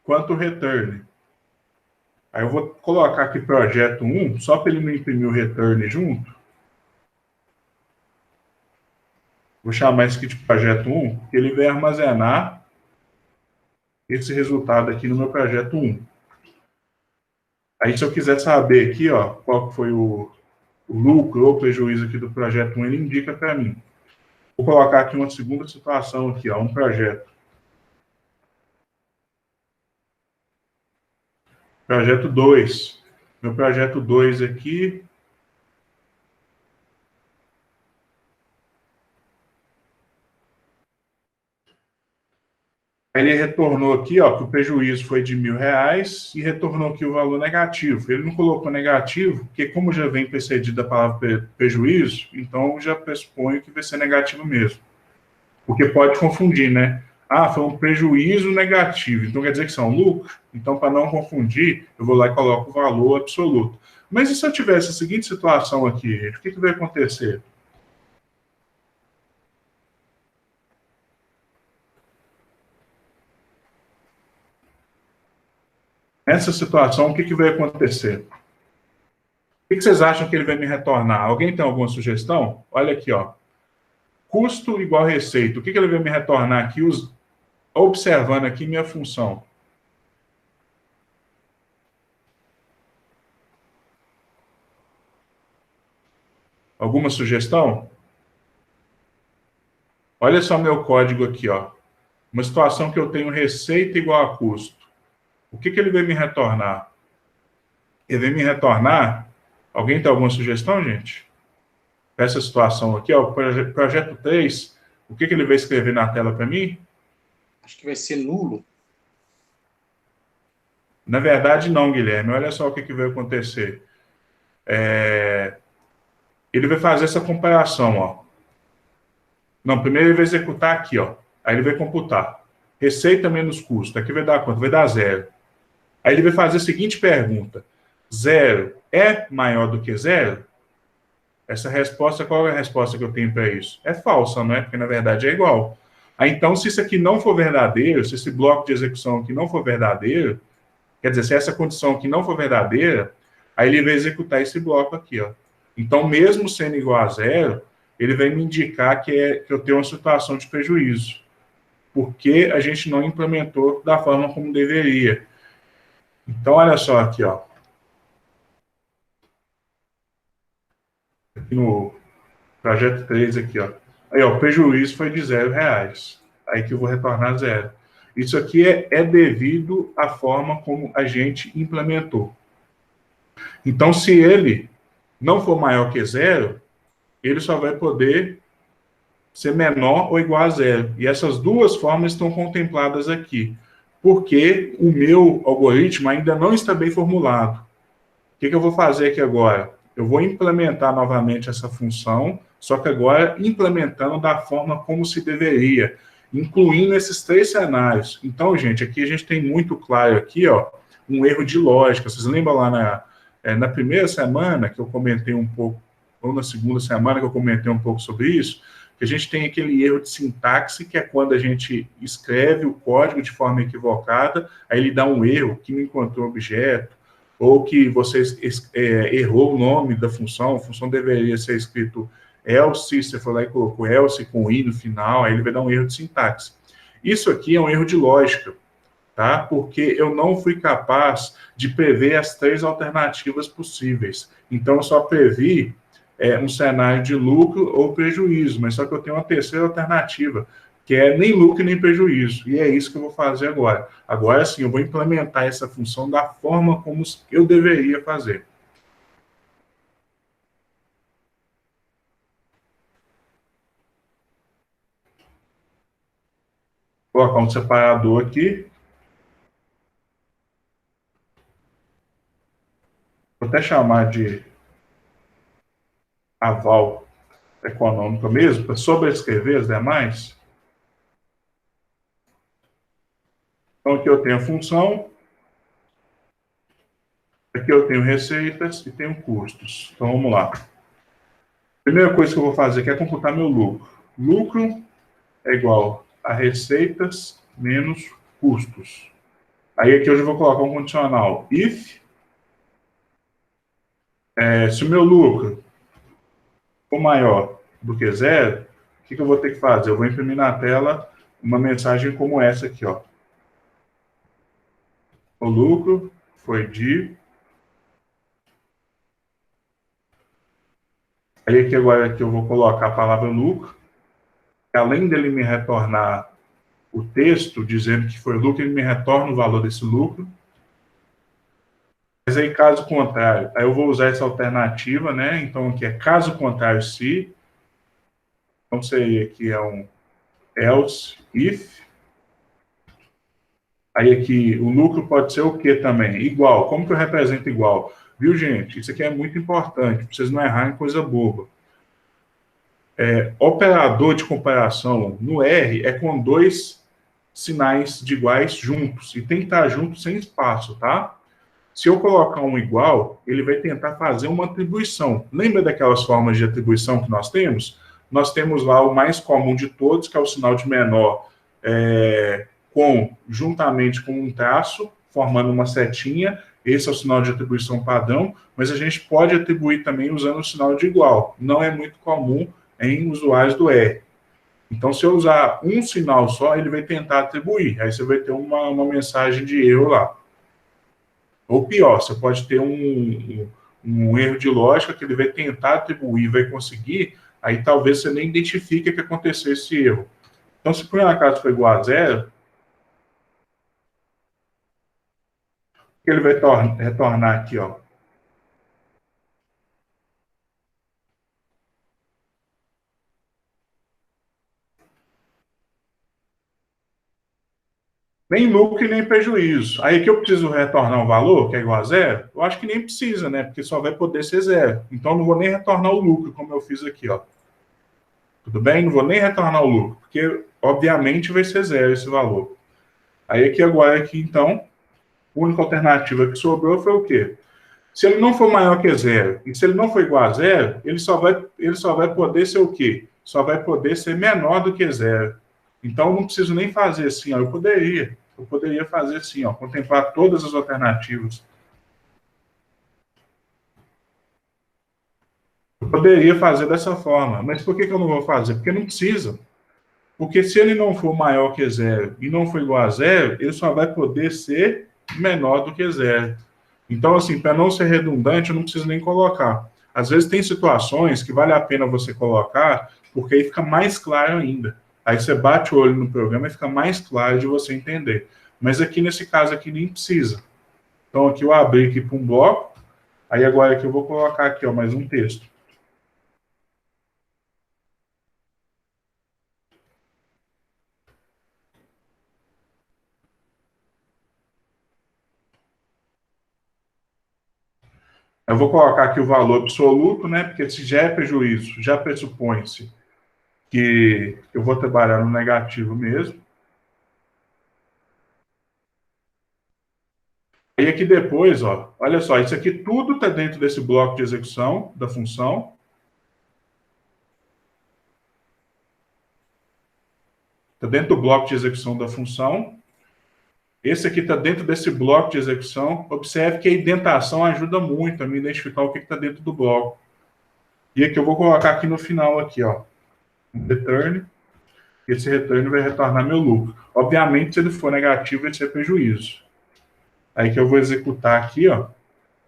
quanto o return. Aí eu vou colocar aqui projeto 1, só para ele não imprimir o return junto. Vou chamar isso aqui de projeto 1, porque ele vai armazenar esse resultado aqui no meu projeto 1. Aí, se eu quiser saber aqui, ó, qual foi o lucro ou prejuízo aqui do projeto 1, ele indica para mim. Vou colocar aqui uma segunda situação aqui, ó, um projeto. Projeto 2. Meu projeto 2 aqui. Aí ele retornou aqui, ó, que o prejuízo foi de R$ 1.000 e retornou aqui o valor negativo. Ele não colocou negativo, porque como já vem precedida a palavra prejuízo, então já pressuponho que vai ser negativo mesmo. Porque pode confundir, né? Ah, foi um prejuízo negativo, então quer dizer que isso é um lucro? Então, para não confundir, eu vou lá e coloco o valor absoluto. Mas e se eu tivesse a seguinte situação aqui, gente? O que vai acontecer? Nessa situação, o que vai acontecer? O que vocês acham que ele vai me retornar? Alguém tem alguma sugestão? Olha aqui, ó. Custo igual receita. O que ele vai me retornar aqui, observando aqui minha função? Alguma sugestão? Olha só meu código aqui, ó. Uma situação que eu tenho receita igual a custo. O que ele vai me retornar? Ele vai me retornar... Alguém tem alguma sugestão, gente? Para essa situação aqui, ó, projeto 3, o que ele vai escrever na tela para mim? Acho que vai ser nulo. Na verdade, não, Guilherme. Olha só o que vai acontecer. Ele vai fazer essa comparação, ó. Não, primeiro ele vai executar aqui, ó. Aí ele vai computar. Receita menos custo. Aqui vai dar quanto? Vai dar 0. Aí ele vai fazer a seguinte pergunta. 0 é maior do que 0? Essa resposta, qual é a resposta que eu tenho para isso? É falsa, não é? Porque na verdade é igual. Aí então, se isso aqui não for verdadeiro, se esse bloco de execução aqui não for verdadeiro, quer dizer, se essa condição aqui não for verdadeira, aí ele vai executar esse bloco aqui, ó. Então, mesmo sendo igual a 0, ele vai me indicar que eu tenho uma situação de prejuízo, porque a gente não implementou da forma como deveria. Então, olha só aqui, ó. Aqui no projeto 3 aqui, ó. Aí, ó, o prejuízo foi de R$ 0. Aí que eu vou retornar 0. Isso aqui é devido à forma como a gente implementou. Então, se ele não for maior que 0, ele só vai poder ser menor ou igual a 0. E essas duas formas estão contempladas aqui, porque o meu algoritmo ainda não está bem formulado. O que eu vou fazer aqui agora? Eu vou implementar novamente essa função, só que agora implementando da forma como se deveria, incluindo esses 3 cenários. Então, gente, aqui a gente tem muito claro aqui, ó, um erro de lógica. Vocês lembram lá na primeira semana que eu comentei um pouco, ou na segunda semana que eu comentei um pouco sobre isso, que a gente tem aquele erro de sintaxe, que é quando a gente escreve o código de forma equivocada, aí ele dá um erro que não encontrou objeto, ou que você errou o nome da função, a função deveria ser escrito else, você foi lá e colocou else com i no final, aí ele vai dar um erro de sintaxe. Isso aqui é um erro de lógica, tá? Porque eu não fui capaz de prever as 3 alternativas possíveis. Então, eu só previ um cenário de lucro ou prejuízo, mas só que eu tenho uma terceira alternativa, que é nem lucro nem prejuízo. E é isso que eu vou fazer agora. Agora sim, eu vou implementar essa função da forma como eu deveria fazer. Vou colocar um separador aqui. Vou até chamar de aval econômico mesmo, para sobrescrever as demais. Então, aqui eu tenho a função, Aqui eu tenho receitas e tenho custos. Então, vamos lá. Primeira coisa que eu vou fazer aqui é computar meu lucro. Lucro é igual a receitas menos custos. Aí aqui hoje eu vou colocar um condicional. If, se o meu lucro for maior do que zero, o que eu vou ter que fazer? Eu vou imprimir na tela uma mensagem como essa aqui, ó. O lucro foi de... Aí aqui agora que eu vou colocar a palavra lucro. Além dele me retornar o texto dizendo que foi lucro, ele me retorna o valor desse lucro. Mas aí, caso contrário, aí eu vou usar essa alternativa, né? Então, aqui é caso contrário, se. Então, seria aqui é um else, if. Aí aqui, o lucro pode ser o quê também? Igual. Como que eu represento igual? Viu, gente? Isso aqui é muito importante, para vocês não errarem coisa boba. Operador de comparação no R é com dois sinais de iguais juntos. E tem que estar junto sem espaço, tá? Se eu colocar um igual, ele vai tentar fazer uma atribuição. Lembra daquelas formas de atribuição que nós temos? Nós temos lá o mais comum de todos, que é o sinal de menor, juntamente com um traço, formando uma setinha. Esse é o sinal de atribuição padrão, mas a gente pode atribuir também usando o sinal de igual. Não é muito comum em usuários do R. Então, se eu usar um sinal só, ele vai tentar atribuir. Aí você vai ter uma mensagem de erro lá. Ou pior, você pode ter um erro de lógica que ele vai tentar atribuir, vai conseguir, aí talvez você nem identifique que aconteceu esse erro. Então, se por um acaso for igual a zero, o que ele vai retornar aqui, ó? Nem lucro e nem prejuízo. Aí aqui eu preciso retornar um valor que é igual a zero? Eu acho que nem precisa, né? Porque só vai poder ser zero. Então, eu não vou nem retornar o lucro, como eu fiz aqui, ó. Tudo bem? Não vou nem retornar o lucro, porque, obviamente, vai ser zero esse valor. Aí aqui agora, então, a única alternativa que sobrou foi o quê? Se ele não for maior que zero, e se ele não for igual a zero, ele só vai poder ser o quê? Só vai poder ser menor do que zero. Então, eu não preciso nem fazer assim, ó. Eu poderia fazer assim, ó, contemplar todas as alternativas. Eu poderia fazer dessa forma, mas por que eu não vou fazer? Porque não precisa. Porque se ele não for maior que zero e não for igual a zero, ele só vai poder ser menor do que zero. Então, assim, para não ser redundante, eu não preciso nem colocar. Às vezes tem situações que vale a pena você colocar, porque aí fica mais claro ainda. Aí você bate o olho no programa e fica mais claro de você entender. Mas aqui, nesse caso aqui, nem precisa. Então, aqui eu abri aqui para um bloco. Aí agora aqui eu vou colocar aqui, ó, mais um texto. Eu vou colocar aqui o valor absoluto, né? Porque se já é prejuízo, já pressupõe-se que eu vou trabalhar no negativo mesmo. E aqui depois, ó, olha só, isso aqui tudo está dentro desse bloco de execução da função. Está dentro do bloco de execução da função. Esse aqui está dentro desse bloco de execução. Observe que a indentação ajuda muito a me identificar o que está dentro do bloco. E aqui eu vou colocar aqui no final, aqui, ó, um return. Esse return vai retornar meu lucro. Obviamente, se ele for negativo, vai ser prejuízo. Aí que eu vou executar aqui, ó.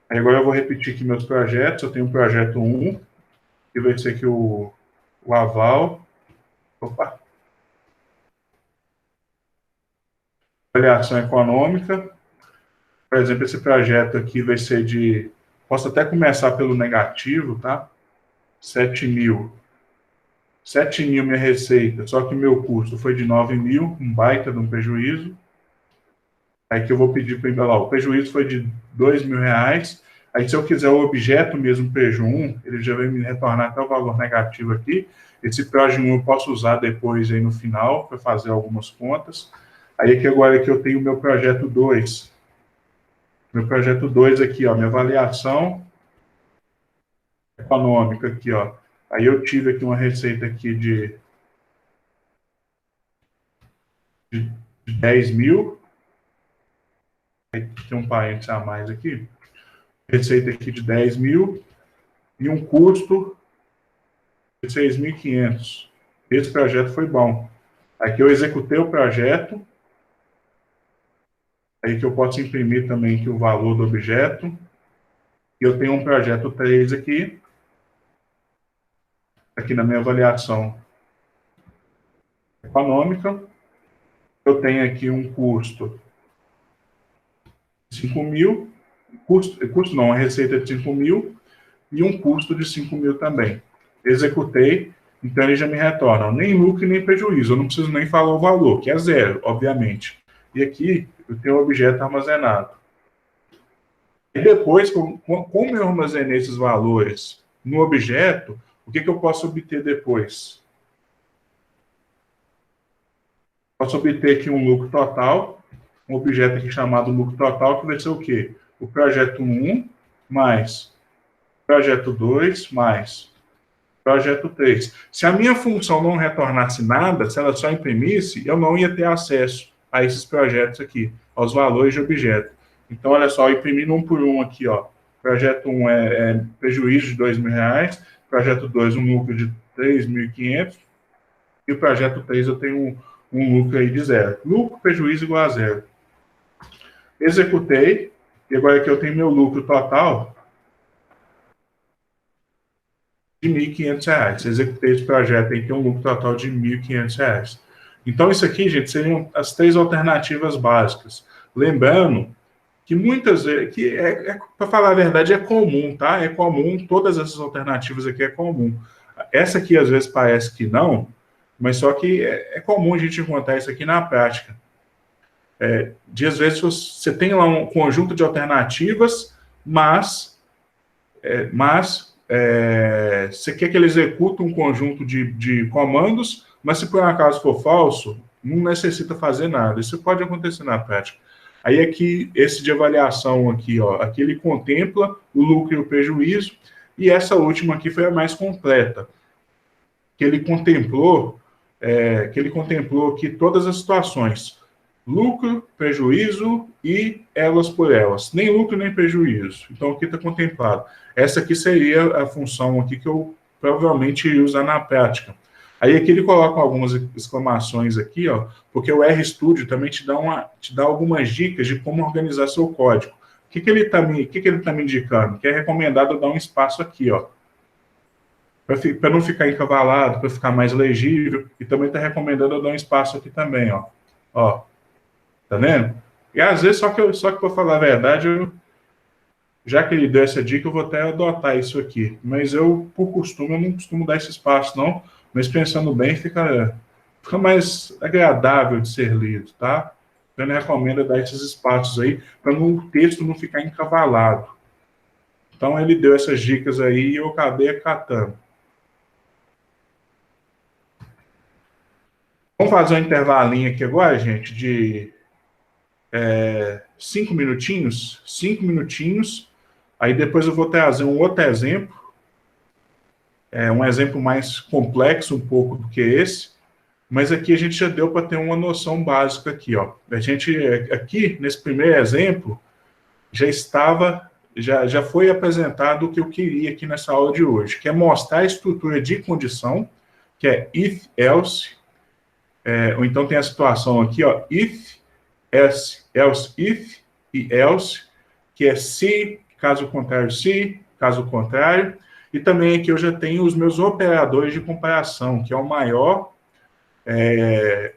Aí agora eu vou repetir aqui meus projetos. Eu tenho o projeto 1, que vai ser aqui o aval. Opa! Avaliação econômica. Por exemplo, esse projeto aqui vai ser de... Posso até começar pelo negativo, tá? 7 mil. 7 mil minha receita, só que meu custo foi de 9 mil, um baita de um prejuízo. Aí que eu vou pedir para embalar. O prejuízo foi de 2 mil reais. Aí, se eu quiser o objeto mesmo, preju 1, ele já vai me retornar até o valor negativo aqui. Esse preju 1 eu posso usar depois aí no final, para fazer algumas contas. Aí, aqui agora que eu tenho o meu projeto 2. Meu projeto 2 aqui, ó, minha avaliação econômica aqui, ó. Aí eu tive aqui uma receita aqui de 10 mil. Aí tem um parênteses a mais aqui. Receita aqui de 10 mil e um custo de 6.500. Esse projeto foi bom. Aqui eu executei o projeto. Aí que eu posso imprimir também aqui o valor do objeto. E eu tenho um projeto 3 aqui. Aqui na minha avaliação econômica. Eu tenho aqui um custo de 5 mil. Custo não, a receita de 5 mil. E um custo de 5 mil também. Executei, então ele já me retorna nem lucro nem prejuízo. Eu não preciso nem falar o valor, que é zero, obviamente. E aqui eu tenho o objeto armazenado. E depois, como eu armazenei esses valores no objeto, o que eu posso obter depois? Posso obter aqui um lucro total, um objeto aqui chamado lucro total, que vai ser o quê? O projeto 1 mais projeto 2 mais projeto 3. Se a minha função não retornasse nada, se ela só imprimisse, eu não ia ter acesso a esses projetos aqui, aos valores de objeto. Então, olha só, imprimindo um por um aqui, ó. Projeto 1 é prejuízo de R$2.000, projeto 2 um lucro de 3.500, e o projeto 3 eu tenho um lucro aí de zero. Lucro, prejuízo igual a zero. Executei, e agora aqui eu tenho meu lucro total de R$1.500. Executei esse projeto aí, tem um lucro total de R$1.500. Então, isso aqui, gente, seriam as 3 alternativas básicas. Lembrando que muitas vezes, para falar a verdade, é comum, tá? É comum, todas essas alternativas aqui é comum. Essa aqui, às vezes, parece que não, mas só que é comum a gente encontrar isso aqui na prática. Às vezes, você tem lá um conjunto de alternativas, mas você quer que ele execute um conjunto de comandos, mas se por um acaso for falso, não necessita fazer nada. Isso pode acontecer na prática. Aí aqui, esse de avaliação aqui, ó, aqui ele contempla o lucro e o prejuízo, e essa última aqui foi a mais completa, que ele contemplou aqui todas as situações, lucro, prejuízo e elas por elas, nem lucro nem prejuízo. Então aqui está contemplado. Essa aqui seria a função aqui que eu provavelmente iria usar na prática. Aí aqui ele coloca algumas exclamações aqui, ó, porque o RStudio também te dá algumas dicas de como organizar seu código. O que ele está me indicando? Que é recomendado dar um espaço aqui, ó, para não ficar encavalado, para ficar mais legível, e também está recomendando eu dar um espaço aqui também, ó. Ó, tá vendo? E às vezes, só que para falar a verdade, já que ele deu essa dica, eu vou até adotar isso aqui. Mas eu, por costume, eu não costumo dar esse espaço, não. Mas pensando bem, fica mais agradável de ser lido, tá? Então, ele recomenda dar esses espaços aí, para o texto não ficar encavalado. Então, ele deu essas dicas aí e eu acabei acatando. Vamos fazer um intervalinho aqui agora, gente, de 5 minutinhos. 5 minutinhos. Aí depois eu vou trazer um outro exemplo. Um exemplo mais complexo um pouco do que esse. Mas aqui a gente já deu para ter uma noção básica aqui, ó. A gente, aqui, nesse primeiro exemplo, já foi apresentado o que eu queria aqui nessa aula de hoje, que é mostrar a estrutura de condição, que é if, else, ou então tem a situação aqui, ó, if, else, if e else, que é se, caso contrário, se, caso contrário, e também aqui eu já tenho os meus operadores de comparação, que é o maior,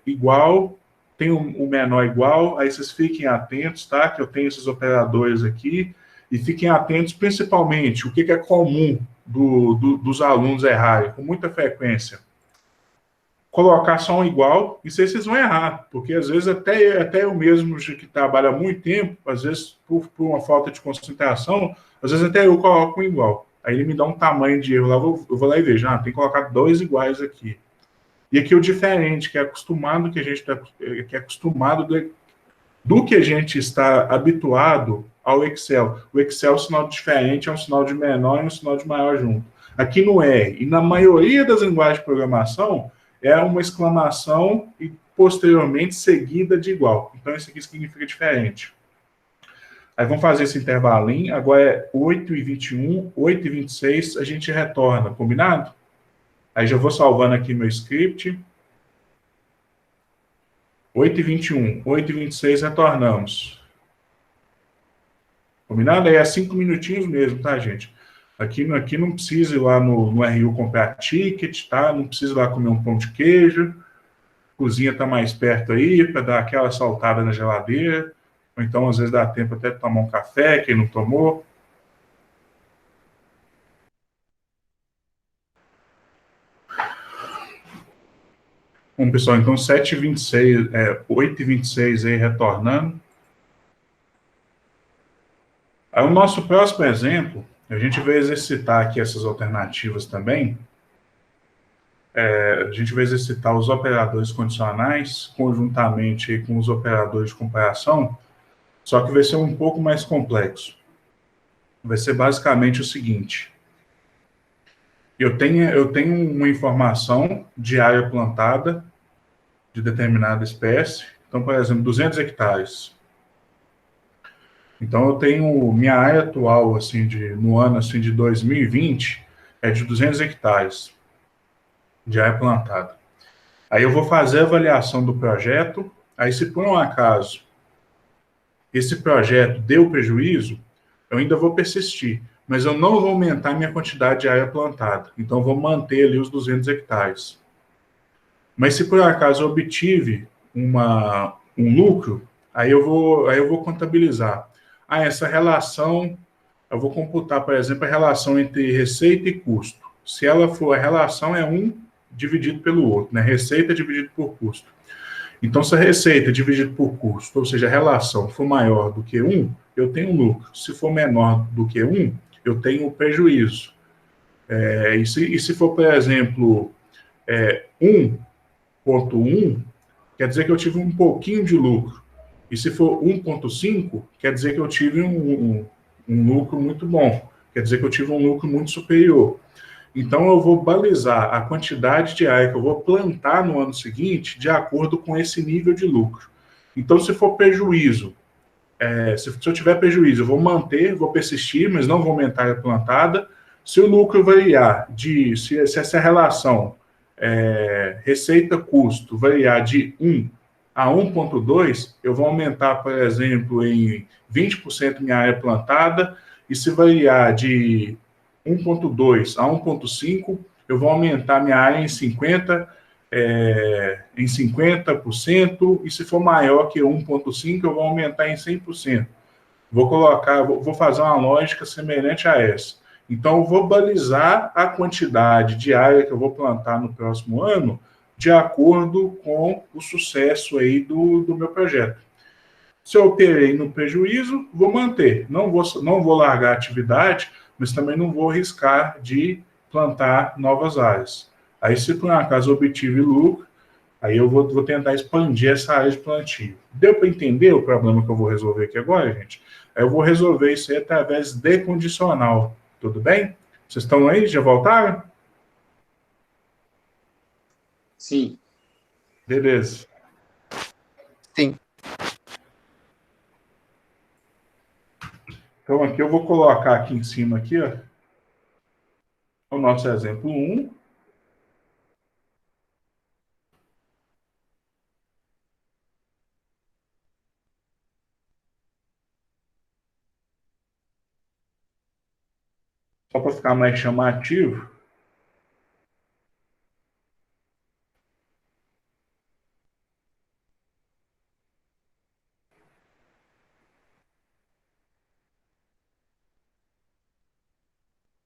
igual, tem o menor igual, aí vocês fiquem atentos, tá? Que eu tenho esses operadores aqui, e fiquem atentos principalmente, o que é comum dos alunos errarem, com muita frequência. Colocar só um igual, e vocês vão errar, porque às vezes até eu mesmo, que trabalho há muito tempo, às vezes por uma falta de concentração, às vezes até eu coloco um igual. Aí ele me dá um tamanho de erro lá, eu vou lá e vejo, tem que colocar 2 iguais aqui. E aqui o diferente, que é acostumado, que a gente está, que é acostumado do que a gente está habituado ao Excel. O Excel é um sinal diferente, é um sinal de menor e um sinal de maior junto. Aqui no R, e na maioria das linguagens de programação, é uma exclamação e posteriormente seguida de igual. Então, isso aqui significa diferente. Aí vamos fazer esse intervalinho. Agora é 8h21, 8h26, a gente retorna, combinado? Aí já vou salvando aqui meu script. 8h21, 8h26, retornamos. Combinado? Aí é 5 minutinhos mesmo, tá, gente? Aqui não precisa ir lá no RU comprar ticket, tá? Não precisa ir lá comer um pão de queijo. A cozinha tá mais perto aí, para dar aquela saltada na geladeira. Ou então, às vezes, dá tempo até de tomar um café, quem não tomou. Bom, pessoal, então 7h26, 8h26 aí, retornando. Aí o nosso próximo exemplo, a gente vai exercitar aqui essas alternativas também. A gente vai exercitar os operadores condicionais conjuntamente com os operadores de comparação, só que vai ser um pouco mais complexo. Vai ser basicamente o seguinte. Eu tenho uma informação de área plantada de determinada espécie. Então, por exemplo, 200 hectares. Então, eu tenho minha área atual, assim, no ano assim, de 2020, é de 200 hectares de área plantada. Aí eu vou fazer a avaliação do projeto. Aí, se por um acaso esse projeto deu prejuízo, eu ainda vou persistir, mas eu não vou aumentar minha quantidade de área plantada. Então, eu vou manter ali os 200 hectares. Mas se por acaso eu obtive um lucro, aí eu vou contabilizar. Essa relação, eu vou computar, por exemplo, a relação entre receita e custo. Se ela for, a relação é 1 dividido pelo outro, né? Receita dividido por custo. Então, se a receita dividido por custo, ou seja, a relação for maior do que 1, eu tenho lucro. Se for menor do que 1, eu tenho prejuízo. E se for, por exemplo, 1,1, quer dizer que eu tive um pouquinho de lucro. E se for 1,5, quer dizer que eu tive um lucro muito bom. Quer dizer que eu tive um lucro muito superior. Então, eu vou balizar a quantidade de área que eu vou plantar no ano seguinte de acordo com esse nível de lucro. Então, se for prejuízo, se eu tiver prejuízo, eu vou manter, vou persistir, mas não vou aumentar a área plantada. Se o lucro variar, se essa relação receita-custo variar de 1 a 1,2, eu vou aumentar, por exemplo, em 20% minha área plantada, e se variar de 1,2 a 1,5, eu vou aumentar minha área em 50%, e se for maior que 1,5, eu vou aumentar em 100%. Vou fazer uma lógica semelhante a essa. Então, eu vou balizar a quantidade de área que eu vou plantar no próximo ano de acordo com o sucesso aí do meu projeto. Se eu operei no prejuízo, vou manter. Não vou largar a atividade, mas também não vou arriscar de plantar novas áreas. Aí, se por um acaso eu obtive lucro, aí eu vou tentar expandir essa área de plantio. Deu para entender o problema que eu vou resolver aqui agora, gente? Aí eu vou resolver isso aí através de condicional. Tudo bem? Vocês estão aí? Já voltaram? Sim. Beleza. Sim. Então, aqui eu vou colocar aqui em cima, aqui, ó, o nosso exemplo 1. Só para ficar mais chamativo.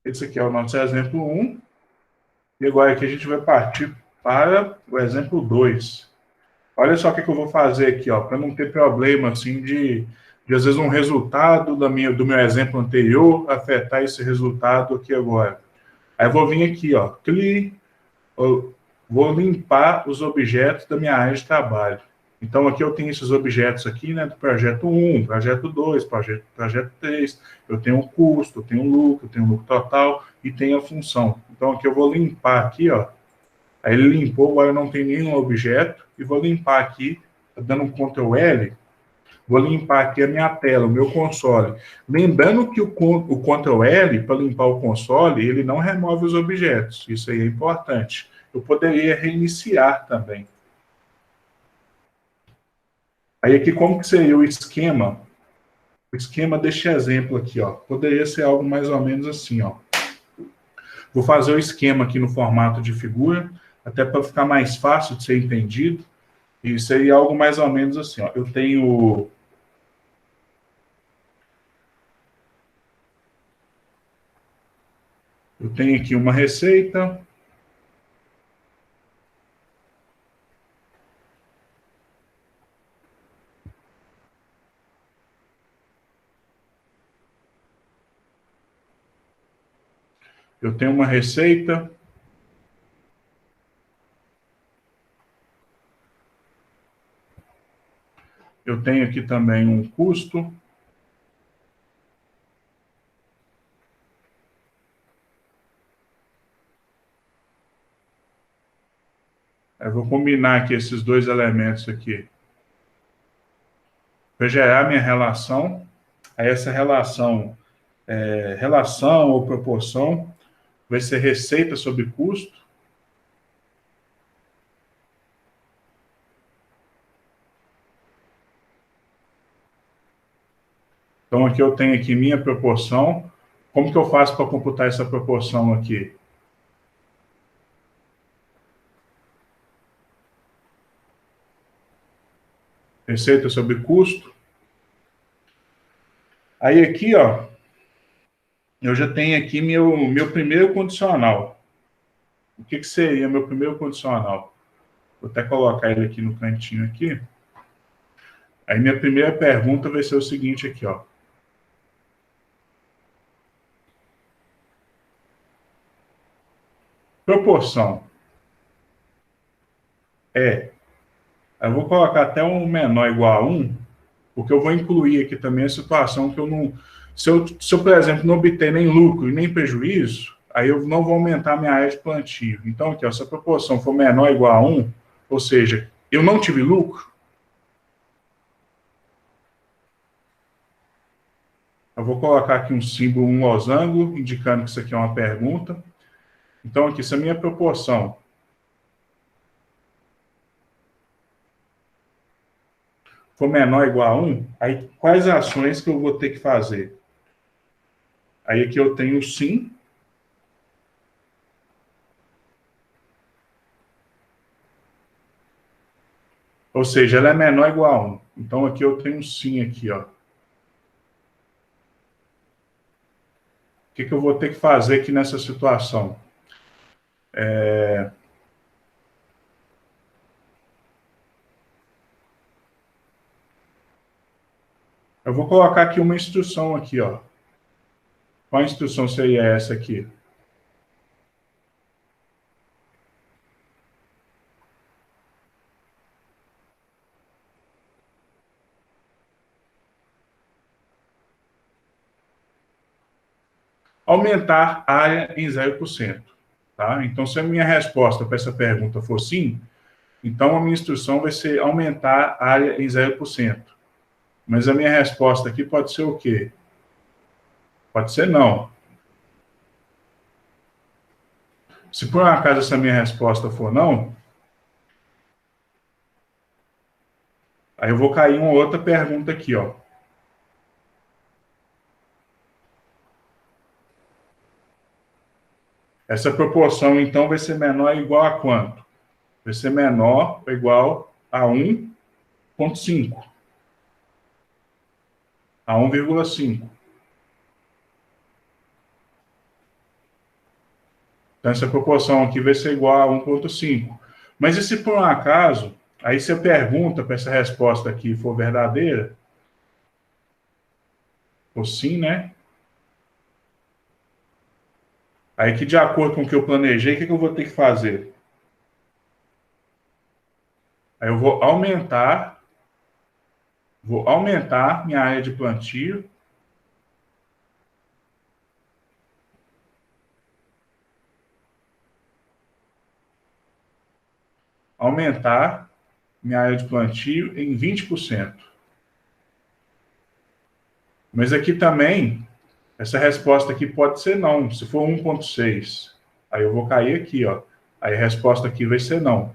Esse aqui é o nosso exemplo 1. E agora aqui a gente vai partir para o exemplo 2. Olha só o que eu vou fazer aqui, ó, para não ter problema assim de às vezes um resultado do meu exemplo anterior afetar esse resultado aqui agora. Aí eu vou vir aqui, ó, vou limpar os objetos da minha área de trabalho. Então, aqui eu tenho esses objetos aqui, né, do projeto 1, projeto 2, projeto 3, eu tenho o custo, eu tenho o lucro total e tenho a função. Então, aqui eu vou limpar aqui, ó, aí ele limpou, agora eu não tenho nenhum objeto, e vou limpar aqui, dando um Ctrl L, vou limpar aqui a minha tela, o meu console. Lembrando que o Ctrl L, para limpar o console, ele não remove os objetos, isso aí é importante. Eu poderia reiniciar também. Aí aqui, como que seria o esquema? O esquema deste exemplo aqui, ó. Poderia ser algo mais ou menos assim, ó. Vou fazer o esquema aqui no formato de figura, até para ficar mais fácil de ser entendido. E seria algo mais ou menos assim, ó. Eu tenho aqui uma receita. Eu tenho uma receita. Eu tenho aqui também um custo. Eu vou combinar aqui esses dois elementos aqui para gerar minha relação. Aí essa relação, relação ou proporção, vai ser receita sobre custo. Então, aqui eu tenho aqui minha proporção. Como que eu faço para computar essa proporção aqui? Receita sobre custo. Aí aqui, ó, eu já tenho aqui meu primeiro condicional. O que seria meu primeiro condicional? Vou até colocar ele aqui no cantinho aqui. Aí minha primeira pergunta vai ser o seguinte aqui, ó. Proporção é. Eu vou colocar até um menor igual a 1, porque eu vou incluir aqui também a situação que eu não... Se eu, por exemplo, não obter nem lucro e nem prejuízo, aí eu não vou aumentar a minha área de plantio. Então, aqui, ó, se a proporção for menor ou igual a 1, ou seja, eu não tive lucro, eu vou colocar aqui um símbolo, um losango, indicando que isso aqui é uma pergunta. Então, aqui, se a minha proporção for menor ou igual a 1, aí quais ações que eu vou ter que fazer? Aí aqui eu tenho sim. Ou seja, ela é menor ou igual a 1. Então aqui eu tenho sim aqui, ó. O que eu vou ter que fazer aqui nessa situação? Eu vou colocar aqui uma instrução aqui, ó. Qual instrução seria essa aqui? Aumentar a área em 0%. Tá? Então, se a minha resposta para essa pergunta for sim, então a minha instrução vai ser aumentar a área em 0%. Mas a minha resposta aqui pode ser o quê? Pode ser não. Se por um acaso essa minha resposta for não, aí eu vou cair uma outra pergunta aqui, ó. Essa proporção, então, vai ser menor ou igual a quanto? Vai ser menor ou igual a 1,5. A 1,5. Então, essa proporção aqui vai ser igual a 1,5. Mas e se por um acaso, aí se a pergunta para essa resposta aqui for verdadeira, ou sim, né? Aí que de acordo com o que eu planejei, o que eu vou ter que fazer? Aí eu vou aumentar minha área de plantio. Aumentar minha área de plantio em 20%. Mas aqui também, essa resposta aqui pode ser não. Se for 1,6, aí eu vou cair aqui, ó. Aí a resposta aqui vai ser não.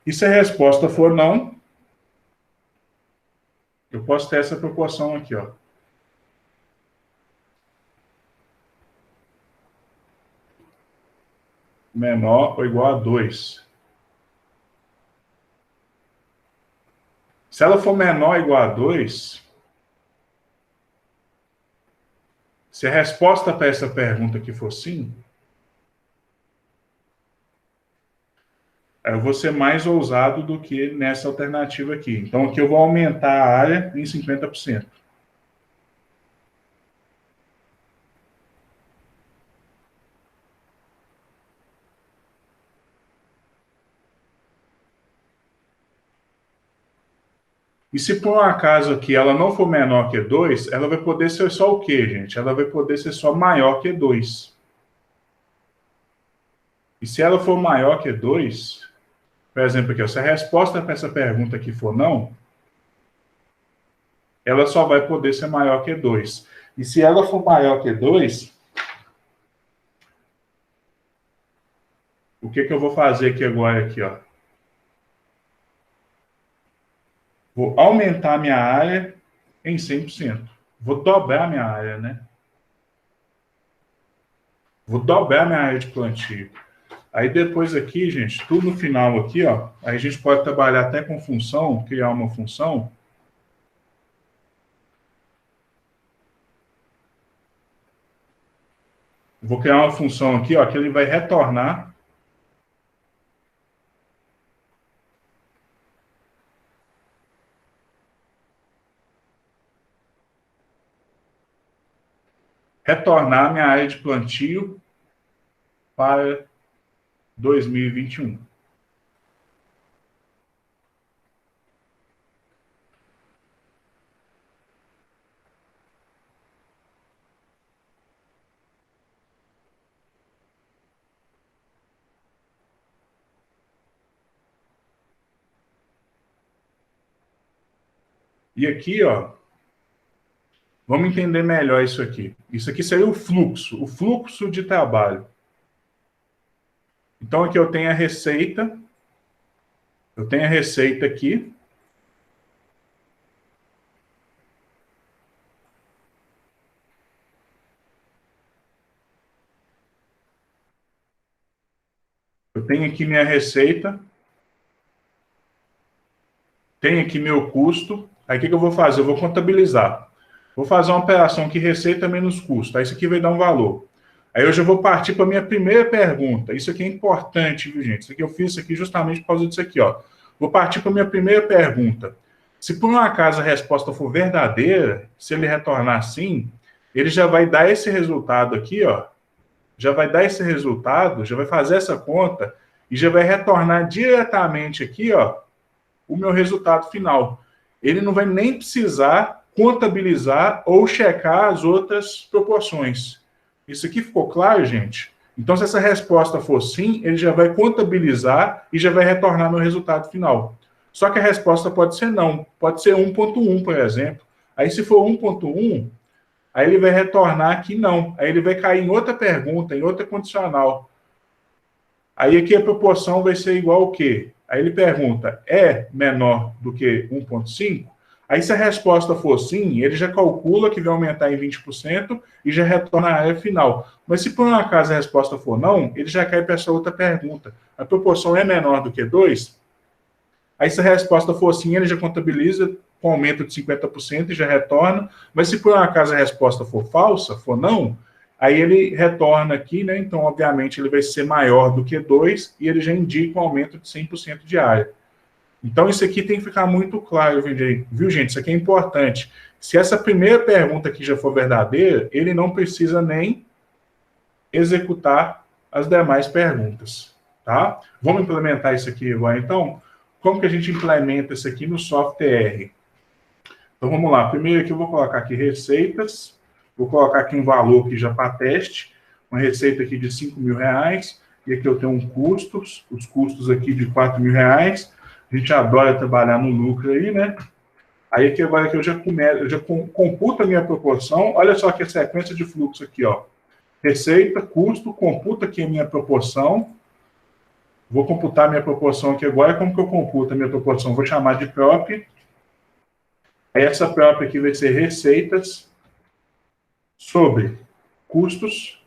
E se a resposta for não, eu posso ter essa proporção aqui, ó. Menor ou igual a 2. Se ela for menor ou igual a 2, se a resposta para essa pergunta aqui for sim, eu vou ser mais ousado do que nessa alternativa aqui. Então, aqui eu vou aumentar a área em 50%. E se por um acaso aqui ela não for menor que 2, ela vai poder ser só o quê, gente? Ela vai poder ser só maior que 2. E se ela for maior que 2, por exemplo, aqui, ó, se a resposta para essa pergunta aqui for não, ela só vai poder ser maior que 2. E se ela for maior que 2, o que eu vou fazer aqui agora? Aqui, ó? Vou aumentar minha área em 100%. Vou dobrar minha área, né? Vou dobrar minha área de plantio. Aí depois aqui, gente, tudo no final aqui, ó, aí a gente pode trabalhar até com função, criar uma função. Vou criar uma função aqui, ó, que ele vai retornar minha área de plantio para 2021. E aqui, ó, vamos entender melhor isso aqui. Isso aqui seria o fluxo de trabalho. Então aqui eu tenho a receita aqui. Eu tenho aqui minha receita. Tenho aqui meu custo. Aí o que eu vou fazer? Eu vou contabilizar. Vou fazer uma operação aqui, receita menos custo. Aí isso aqui vai dar um valor. Aí eu já vou partir para a minha primeira pergunta. Isso aqui é importante, viu, gente? Isso aqui eu fiz isso aqui justamente por causa disso aqui, ó. Vou partir para a minha primeira pergunta. Se por um acaso a resposta for verdadeira, se ele retornar sim, ele já vai dar esse resultado aqui, ó. Já vai dar esse resultado, já vai fazer essa conta e já vai retornar diretamente aqui, ó, o meu resultado final. Ele não vai nem precisar contabilizar ou checar as outras proporções. Isso aqui ficou claro, gente? Então, se essa resposta for sim, ele já vai contabilizar e já vai retornar meu resultado final. Só que a resposta pode ser não. Pode ser 1.1, por exemplo. Aí, se for 1.1, aí ele vai retornar aqui não. Aí ele vai cair em outra pergunta, em outra condicional. Aí aqui a proporção vai ser igual ao quê? Aí ele pergunta, é menor do que 1.5? Aí se a resposta for sim, ele já calcula que vai aumentar em 20% e já retorna à área final. Mas se por um acaso a resposta for não, ele já cai para essa outra pergunta. A proporção é menor do que 2? Aí se a resposta for sim, ele já contabiliza com aumento de 50% e já retorna. Mas se por um acaso a resposta for falsa, for não, aí ele retorna aqui, né? Então, obviamente, ele vai ser maior do que 2 e ele já indica um aumento de 100% de área. Então, isso aqui tem que ficar muito claro, viu, gente? Isso aqui é importante. Se essa primeira pergunta aqui já for verdadeira, ele não precisa nem executar as demais perguntas, tá? Vamos implementar isso aqui agora, então? Como que a gente implementa isso aqui no software? Então, vamos lá. Primeiro aqui eu vou colocar aqui receitas, vou colocar aqui um valor aqui já para teste, uma receita aqui de R$5.000, e aqui eu tenho um custos, os custos aqui de R$4.000. A gente adora trabalhar no lucro aí, né? Aí aqui agora que eu já computo a minha proporção, olha só que a sequência de fluxo aqui, ó. Receita, custo, computa aqui a minha proporção. Vou computar a minha proporção aqui agora. Como que eu computo a minha proporção? Vou chamar de prop. Aí essa prop aqui vai ser receitas sobre custos.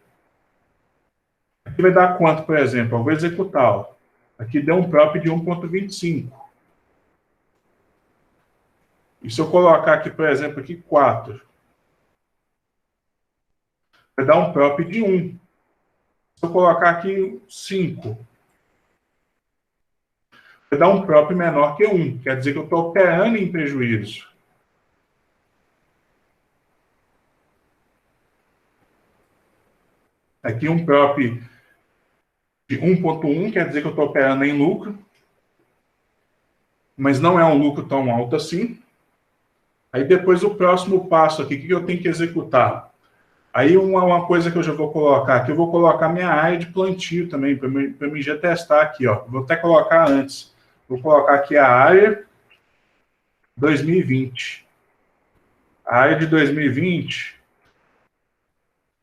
Aqui vai dar quanto, por exemplo? Eu vou executar. Ó. Aqui deu um prop de 1,25. E se eu colocar aqui, por exemplo, aqui 4, vai dar um prop de 1. Se eu colocar aqui 5, vai dar um prop menor que 1. Quer dizer que eu estou operando em prejuízo. Aqui um prop de 1,1, quer dizer que eu estou operando em lucro. Mas não é um lucro tão alto assim. Aí depois o próximo passo aqui, o que eu tenho que executar? Aí uma coisa que eu já vou colocar aqui, eu vou colocar minha área de plantio também, para mim já testar aqui, ó. Vou até colocar antes. Vou colocar aqui a área 2020. A área de 2020,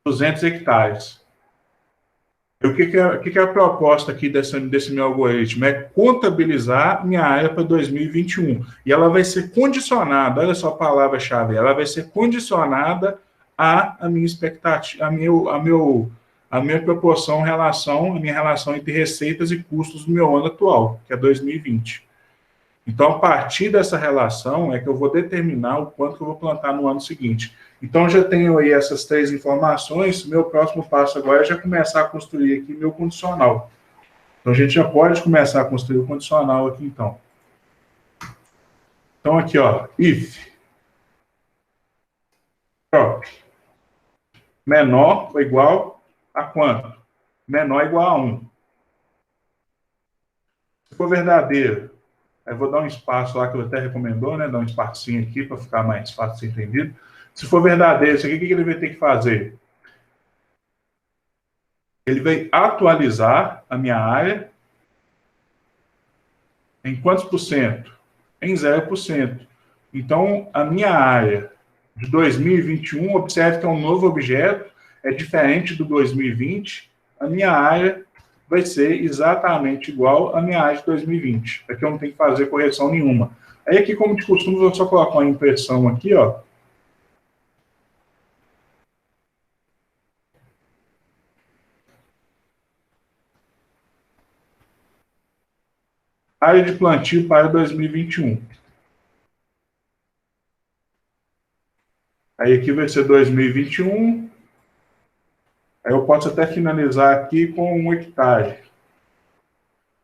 200 hectares. O que é a proposta aqui desse meu algoritmo? É contabilizar minha área para 2021. E ela vai ser condicionada, olha só a palavra-chave, ela vai ser condicionada à minha expectativa, a minha proporção, a minha relação entre receitas e custos do meu ano atual, que é 2020. Então, a partir dessa relação, é que eu vou determinar o quanto que eu vou plantar no ano seguinte. Então, já tenho aí essas 3 informações. Meu próximo passo agora é já começar a construir aqui meu condicional. Então, a gente já pode começar a construir o condicional aqui, então. Então, aqui, ó, if prop menor ou igual a quanto? Menor ou igual a 1. Se for verdadeiro, eu vou dar um espaço lá que eu até recomendou, né? Dar um espacinho aqui para ficar mais fácil de ser entendido. Se for verdadeiro, isso aqui, o que ele vai ter que fazer? Ele vai atualizar a minha área em quantos por cento? Em 0%. Então, a minha área de 2021, observe que é um novo objeto, é diferente do 2020. A minha área vai ser exatamente igual à minha área de 2020. Aqui eu não tenho que fazer correção nenhuma. Aí aqui, como de costume, eu vou só colocar uma impressão aqui, ó. Área de plantio para 2021. Aí aqui vai ser 2021. Aí eu posso até finalizar aqui com 1 hectare.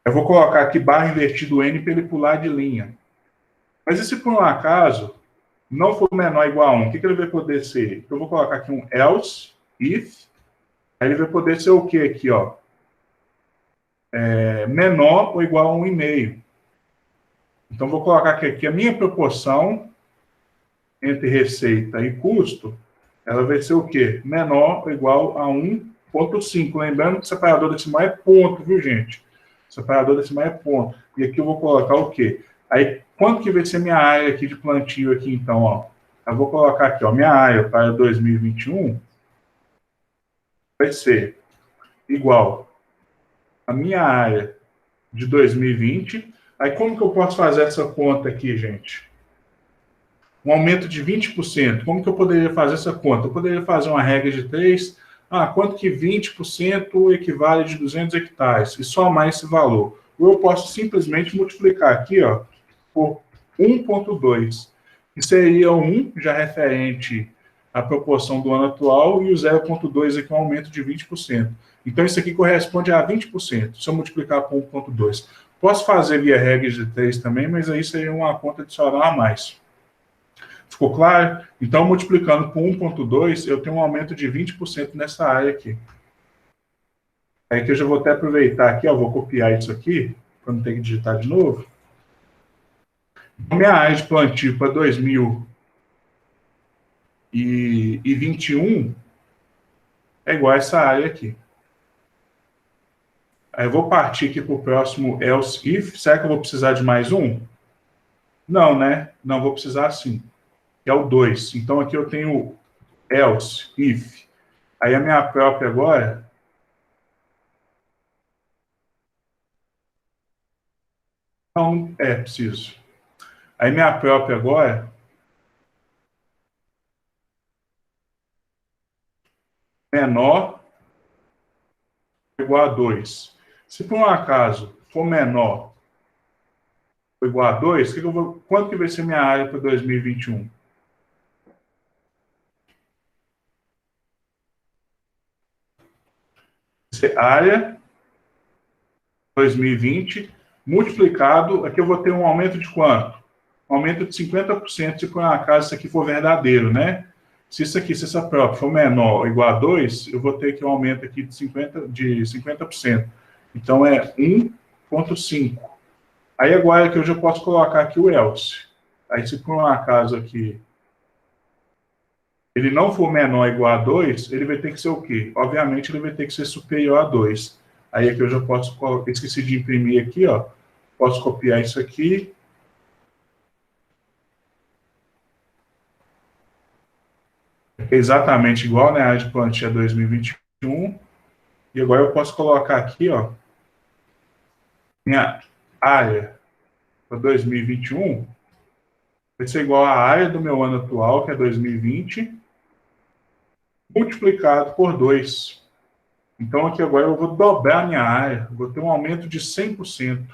Eu vou colocar aqui barra invertido N para ele pular de linha. Mas e se por um acaso não for menor ou igual a 1, o que ele vai poder ser? Eu vou colocar aqui um else, if. Aí ele vai poder ser o quê aqui, ó? Menor ou igual a 1,5. Então, vou colocar aqui a minha proporção entre receita e custo, ela vai ser o quê? Menor ou igual a 1,5. Lembrando que o separador decimal é ponto, viu, gente? O separador decimal é ponto. E aqui eu vou colocar o quê? Aí, quanto que vai ser minha área aqui de plantio aqui, então, ó? Eu vou colocar aqui, ó, minha área para 2021 vai ser igual a minha área de 2020. Aí, como que eu posso fazer essa conta aqui, gente? Um aumento de 20%. Como que eu poderia fazer essa conta? Eu poderia fazer uma regra de 3. Quanto que 20% equivale de 200 hectares? E somar esse valor. Ou eu posso simplesmente multiplicar aqui, ó, por 1,2. Que seria 1, já referente à proporção do ano atual, e o 0,2 aqui é um aumento de 20%. Então, isso aqui corresponde a 20%, se eu multiplicar por 1,2. Posso fazer via regra de 3 também, mas aí seria uma conta adicional a mais. Ficou claro? Então, multiplicando por 1,2, eu tenho um aumento de 20% nessa área aqui. Aí que eu já vou até aproveitar aqui, ó, vou copiar isso aqui, para não ter que digitar de novo. Minha área de plantio para 2021 é igual a essa área aqui. Aí eu vou partir aqui para o próximo else if. Será que eu vou precisar de mais um? Não, né? Não, vou precisar sim. Que é o 2. Então aqui eu tenho else if. Aí a minha própria agora... Não, preciso. Aí minha própria agora... menor ou igual a 2. Se por um acaso for menor ou igual a 2, quanto que vai ser minha área para 2021? Vai ser área 2020 multiplicado, aqui eu vou ter um aumento de quanto? Um aumento de 50% se por um acaso isso aqui for verdadeiro, né? Se essa própria for menor ou igual a 2, eu vou ter aqui um aumento aqui de 50%. Então é 1,5. Aí agora que eu já posso colocar aqui o else. Aí se por um acaso aqui ele não for menor ou igual a 2, ele vai ter que ser o quê? Obviamente ele vai ter que ser superior a 2. Aí aqui eu já posso colocar, esqueci de imprimir aqui, ó. Posso copiar isso aqui. É exatamente igual, né? A área de plantio é 2021. E agora eu posso colocar aqui, ó, minha área para 2021 vai ser igual à área do meu ano atual, que é 2020, multiplicado por 2. Então aqui agora eu vou dobrar a minha área, vou ter um aumento de 100%.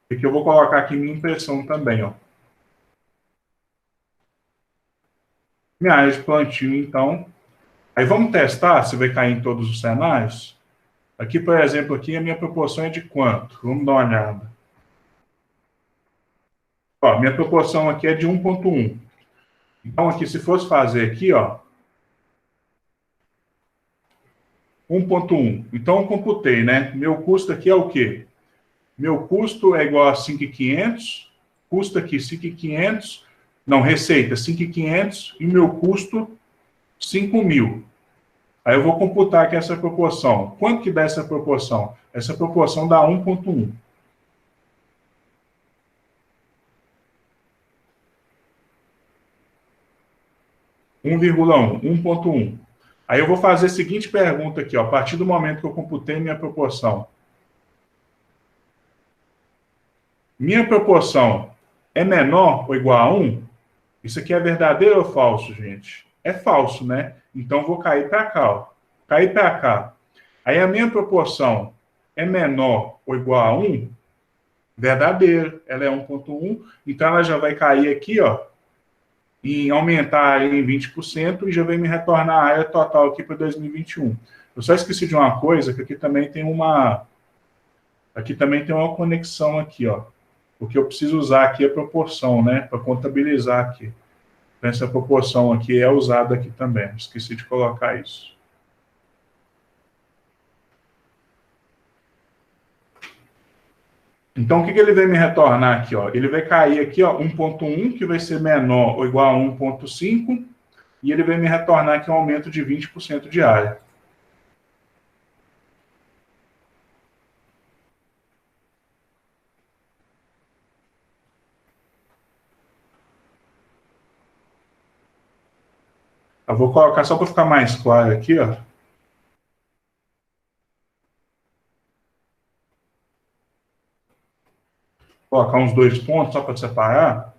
E que eu vou colocar aqui minha impressão também, ó. Minha área de plantio, então. Aí vamos testar se vai cair em todos os cenários? Aqui, por exemplo, aqui a minha proporção é de quanto? Vamos dar uma olhada. Ó, minha proporção aqui é de 1,1. Então, aqui, se fosse fazer aqui, ó, 1,1. Então, eu computei, né? Meu custo aqui é o quê? Meu custo é igual a 5.500, custo aqui 5.500, não, receita 5.500 e meu custo 5.000. Aí eu vou computar aqui essa proporção. Quanto que dá essa proporção? Essa proporção dá 1,1. 1,1. Aí eu vou fazer a seguinte pergunta aqui, ó, a partir do momento que eu computei minha proporção. Minha proporção é menor ou igual a 1? Isso aqui é verdadeiro ou falso, gente? É falso, né? Então, vou cair para cá, ó. Cair para cá. Aí, a minha proporção é menor ou igual a 1? Verdadeiro. Ela é 1,1. Então, ela já vai cair aqui, ó, e aumentar a área em 20% e já vai me retornar a área total aqui para 2021. Eu só esqueci de uma coisa, que aqui também tem uma conexão aqui, ó. Porque eu preciso usar aqui a proporção, né, para contabilizar aqui. Então, essa proporção aqui é usada aqui também. Esqueci de colocar isso. Então, o que ele vai me retornar aqui, ó? Ele vai cair aqui, ó, 1,1, que vai ser menor ou igual a 1,5, e ele vai me retornar aqui um aumento de 20% de área. Eu vou colocar só para ficar mais claro aqui, ó. Vou colocar uns 2 pontos só para separar.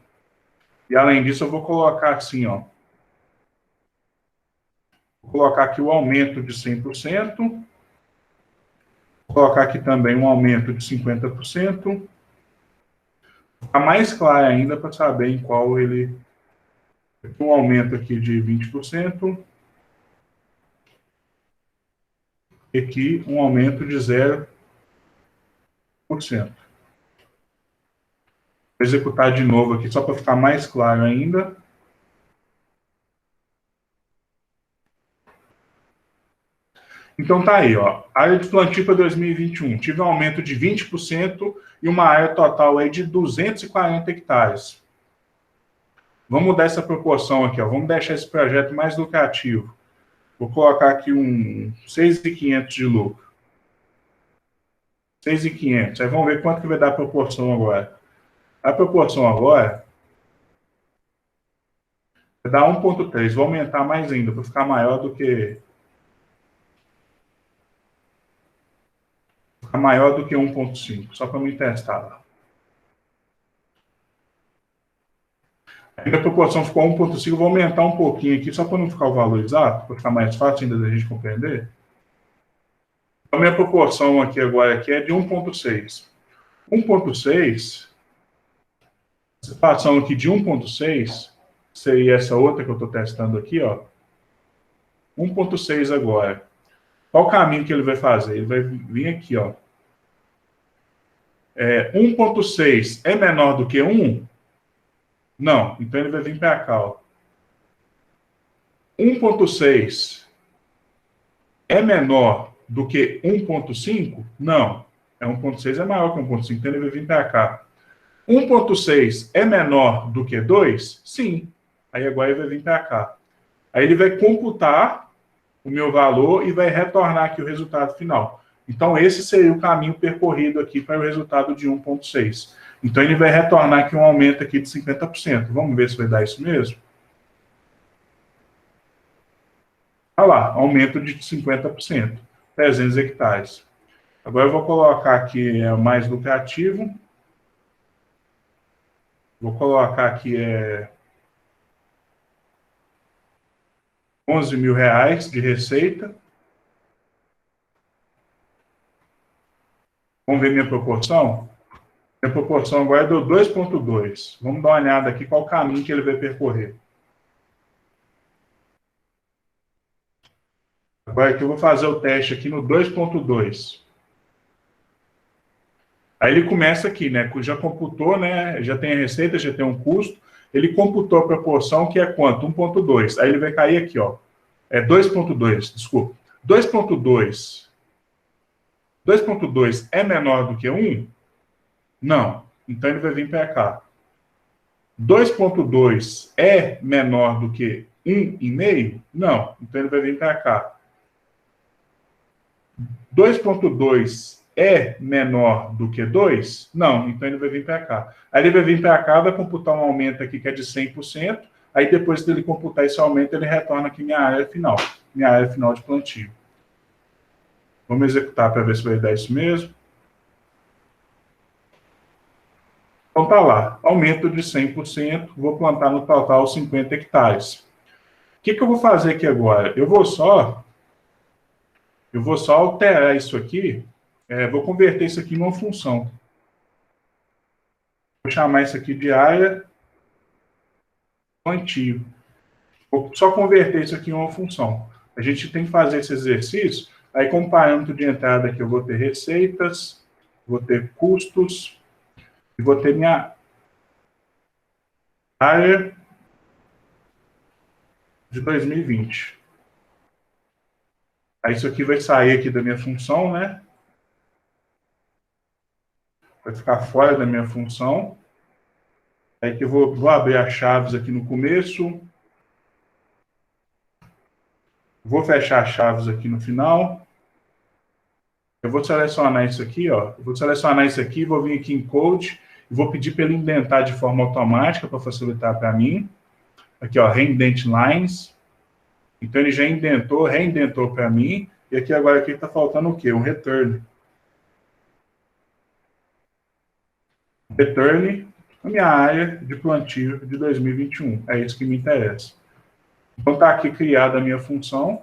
E além disso, eu vou colocar assim, ó. Vou colocar aqui o aumento de 100%. Vou colocar aqui também um aumento de 50%. Fica mais claro ainda para saber em qual ele... Um aumento aqui de 20%. E aqui um aumento de 0%. Vou executar de novo aqui, só para ficar mais claro ainda. Então tá aí, ó, área de plantio para 2021, tive um aumento de 20% e uma área total aí de 240 hectares. Vamos mudar essa proporção aqui, ó, vamos deixar esse projeto mais lucrativo. Vou colocar aqui um 6.500 de lucro. 6.500, aí vamos ver quanto que vai dar a proporção agora. A proporção agora vai dar 1,3, vou aumentar mais ainda, para ficar maior do que... maior do que 1,5, só para me testar lá. Aí a proporção ficou 1,5, vou aumentar um pouquinho aqui, só para não ficar o valor exato, para ficar mais fácil ainda da gente compreender. Então, a minha proporção aqui agora aqui é de 1,6. 1,6, a situação aqui de 1,6, seria essa outra que eu estou testando aqui, ó. 1,6 agora. Qual o caminho que ele vai fazer? Ele vai vir aqui, ó. 1,6 é menor do que 1? Não. Então ele vai vir para cá, ó. 1,6 é menor do que 1,5? Não. 1,6 é maior que 1,5, então ele vai vir para cá. 1,6 é menor do que 2? Sim. Aí agora ele vai vir para cá. Aí ele vai computar o meu valor e vai retornar aqui o resultado final. Então, esse seria o caminho percorrido aqui para o resultado de 1,6. Então, ele vai retornar aqui um aumento aqui de 50%. Vamos ver se vai dar isso mesmo? Olha lá, aumento de 50%. 300 hectares. Agora eu vou colocar aqui mais lucrativo. Vou colocar aqui R$11.000 de receita. Vamos ver minha proporção? Minha proporção agora deu 2,2. Vamos dar uma olhada aqui qual o caminho que ele vai percorrer. Agora aqui eu vou fazer o teste aqui no 2,2. Aí ele começa aqui, né? Já computou, né? Já tem a receita, já tem um custo. Ele computou a proporção que é quanto? 1,2. Aí ele vai cair aqui, ó. 2,2, desculpa. 2,2. 2,2 é menor do que 1? Não. Então ele vai vir para cá. 2,2 é menor do que 1,5? Não. Então ele vai vir para cá. 2,2 é menor do que 2? Não. Então ele vai vir para cá. Aí ele vai vir para cá, vai computar um aumento aqui que é de 100%. Aí depois dele computar esse aumento, ele retorna aqui minha área final. Minha área final de plantio. Vamos executar para ver se vai dar isso mesmo. Então tá lá, aumento de 100%, vou plantar no total 50 hectares. O que eu vou fazer aqui agora? Eu vou só alterar isso aqui, vou converter isso aqui em uma função. Vou chamar isso aqui de área plantio. Vou só converter isso aqui em uma função. A gente tem que fazer esse exercício, aí como parâmetro de entrada aqui eu vou ter receitas, vou ter custos, e vou ter minha área de 2020. Aí isso aqui vai sair aqui da minha função, né? Vai ficar fora da minha função. Aí que eu vou abrir as chaves aqui no começo. Vou fechar as chaves aqui no final. Eu vou selecionar isso aqui, ó. Eu vou selecionar isso aqui, vou vir aqui em Code, e vou pedir para ele indentar de forma automática, para facilitar para mim. Aqui, ó, Reindent Lines. Então, ele já indentou, reindentou para mim. E aqui agora aqui está faltando o quê? Um return. Return a minha área de plantio de 2021. É isso que me interessa. Então, está aqui criada a minha função.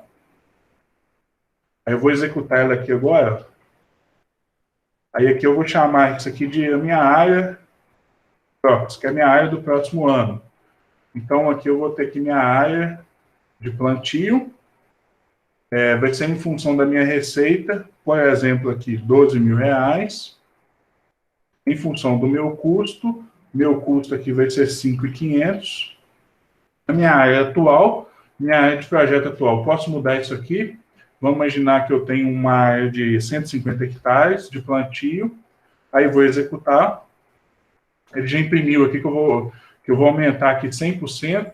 Aí eu vou executar ela aqui agora. Aí aqui eu vou chamar isso aqui de minha área Crocs, que é a minha área do próximo ano. Então aqui eu vou ter aqui minha área de plantio. Vai ser em função da minha receita, por exemplo aqui R$12.000. Em função do meu custo aqui vai ser 5.500. A minha área atual, minha área de projeto atual, posso mudar isso aqui? Vamos imaginar que eu tenho uma área de 150 hectares de plantio, aí vou executar. Ele já imprimiu aqui que eu vou aumentar aqui 100%,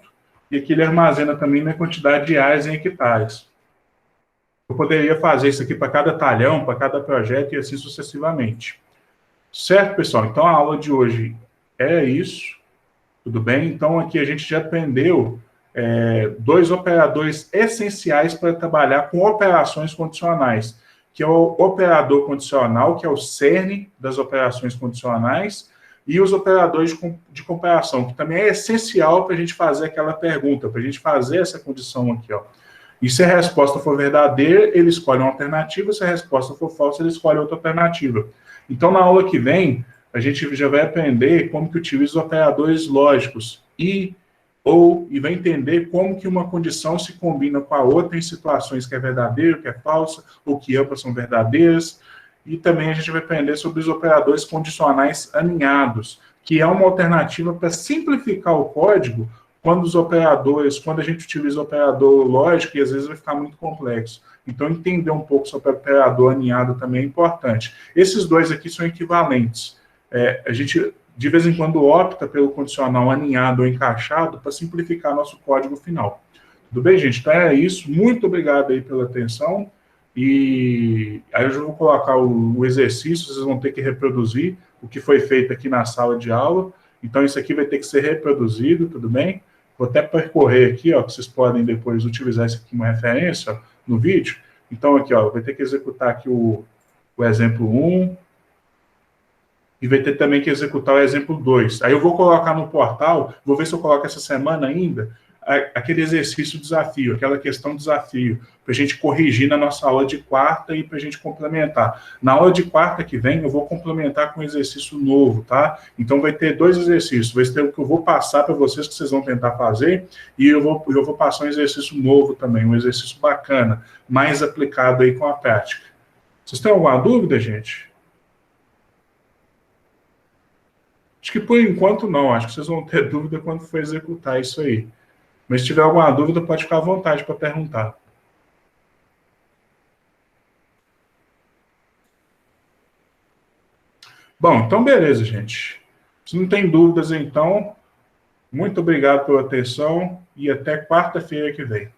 e aqui ele armazena também minha quantidade de áreas em hectares. Eu poderia fazer isso aqui para cada talhão, para cada projeto e assim sucessivamente. Certo, pessoal? Então, a aula de hoje é isso. Tudo bem? Então, aqui a gente já aprendeu dois operadores essenciais para trabalhar com operações condicionais, que é o operador condicional, que é o cerne das operações condicionais, e os operadores de comparação, que também é essencial para a gente fazer aquela pergunta, para a gente fazer essa condição aqui, ó. E se a resposta for verdadeira, ele escolhe uma alternativa, se a resposta for falsa, ele escolhe outra alternativa. Então, na aula que vem, a gente já vai aprender como que utiliza os operadores lógicos e vai entender como que uma condição se combina com a outra em situações que é verdadeiro, que é falsa, ou que ambas são verdadeiras. E também a gente vai aprender sobre os operadores condicionais aninhados, que é uma alternativa para simplificar o código quando a gente utiliza o operador lógico, e às vezes vai ficar muito complexo. Então, entender um pouco sobre o operador aninhado também é importante. Esses dois aqui são equivalentes. A gente, de vez em quando, opta pelo condicional aninhado ou encaixado para simplificar nosso código final. Tudo bem, gente? Então, é isso. Muito obrigado aí pela atenção. E aí eu já vou colocar o exercício, vocês vão ter que reproduzir o que foi feito aqui na sala de aula. Então, isso aqui vai ter que ser reproduzido, tudo bem? Vou até percorrer aqui, ó, que vocês podem depois utilizar isso aqui como referência, ó, no vídeo. Então, aqui, ó, vai ter que executar aqui o exemplo 1, e vai ter também que executar o exemplo 2. Aí eu vou colocar no portal, vou ver se eu coloco essa semana ainda, aquele exercício desafio, aquela questão desafio, para a gente corrigir na nossa aula de quarta e para a gente complementar. Na aula de quarta que vem, eu vou complementar com um exercício novo, tá? Então, vai ter dois exercícios. Vai ter o que eu vou passar para vocês, que vocês vão tentar fazer, e eu vou passar um exercício novo também, um exercício bacana, mais aplicado aí com a prática. Vocês têm alguma dúvida, gente? Acho que por enquanto não. Acho que vocês vão ter dúvida quando for executar isso aí. Mas se tiver alguma dúvida, pode ficar à vontade para perguntar. Bom, então beleza, gente. Se não tem dúvidas, então, muito obrigado pela atenção e até quarta-feira que vem.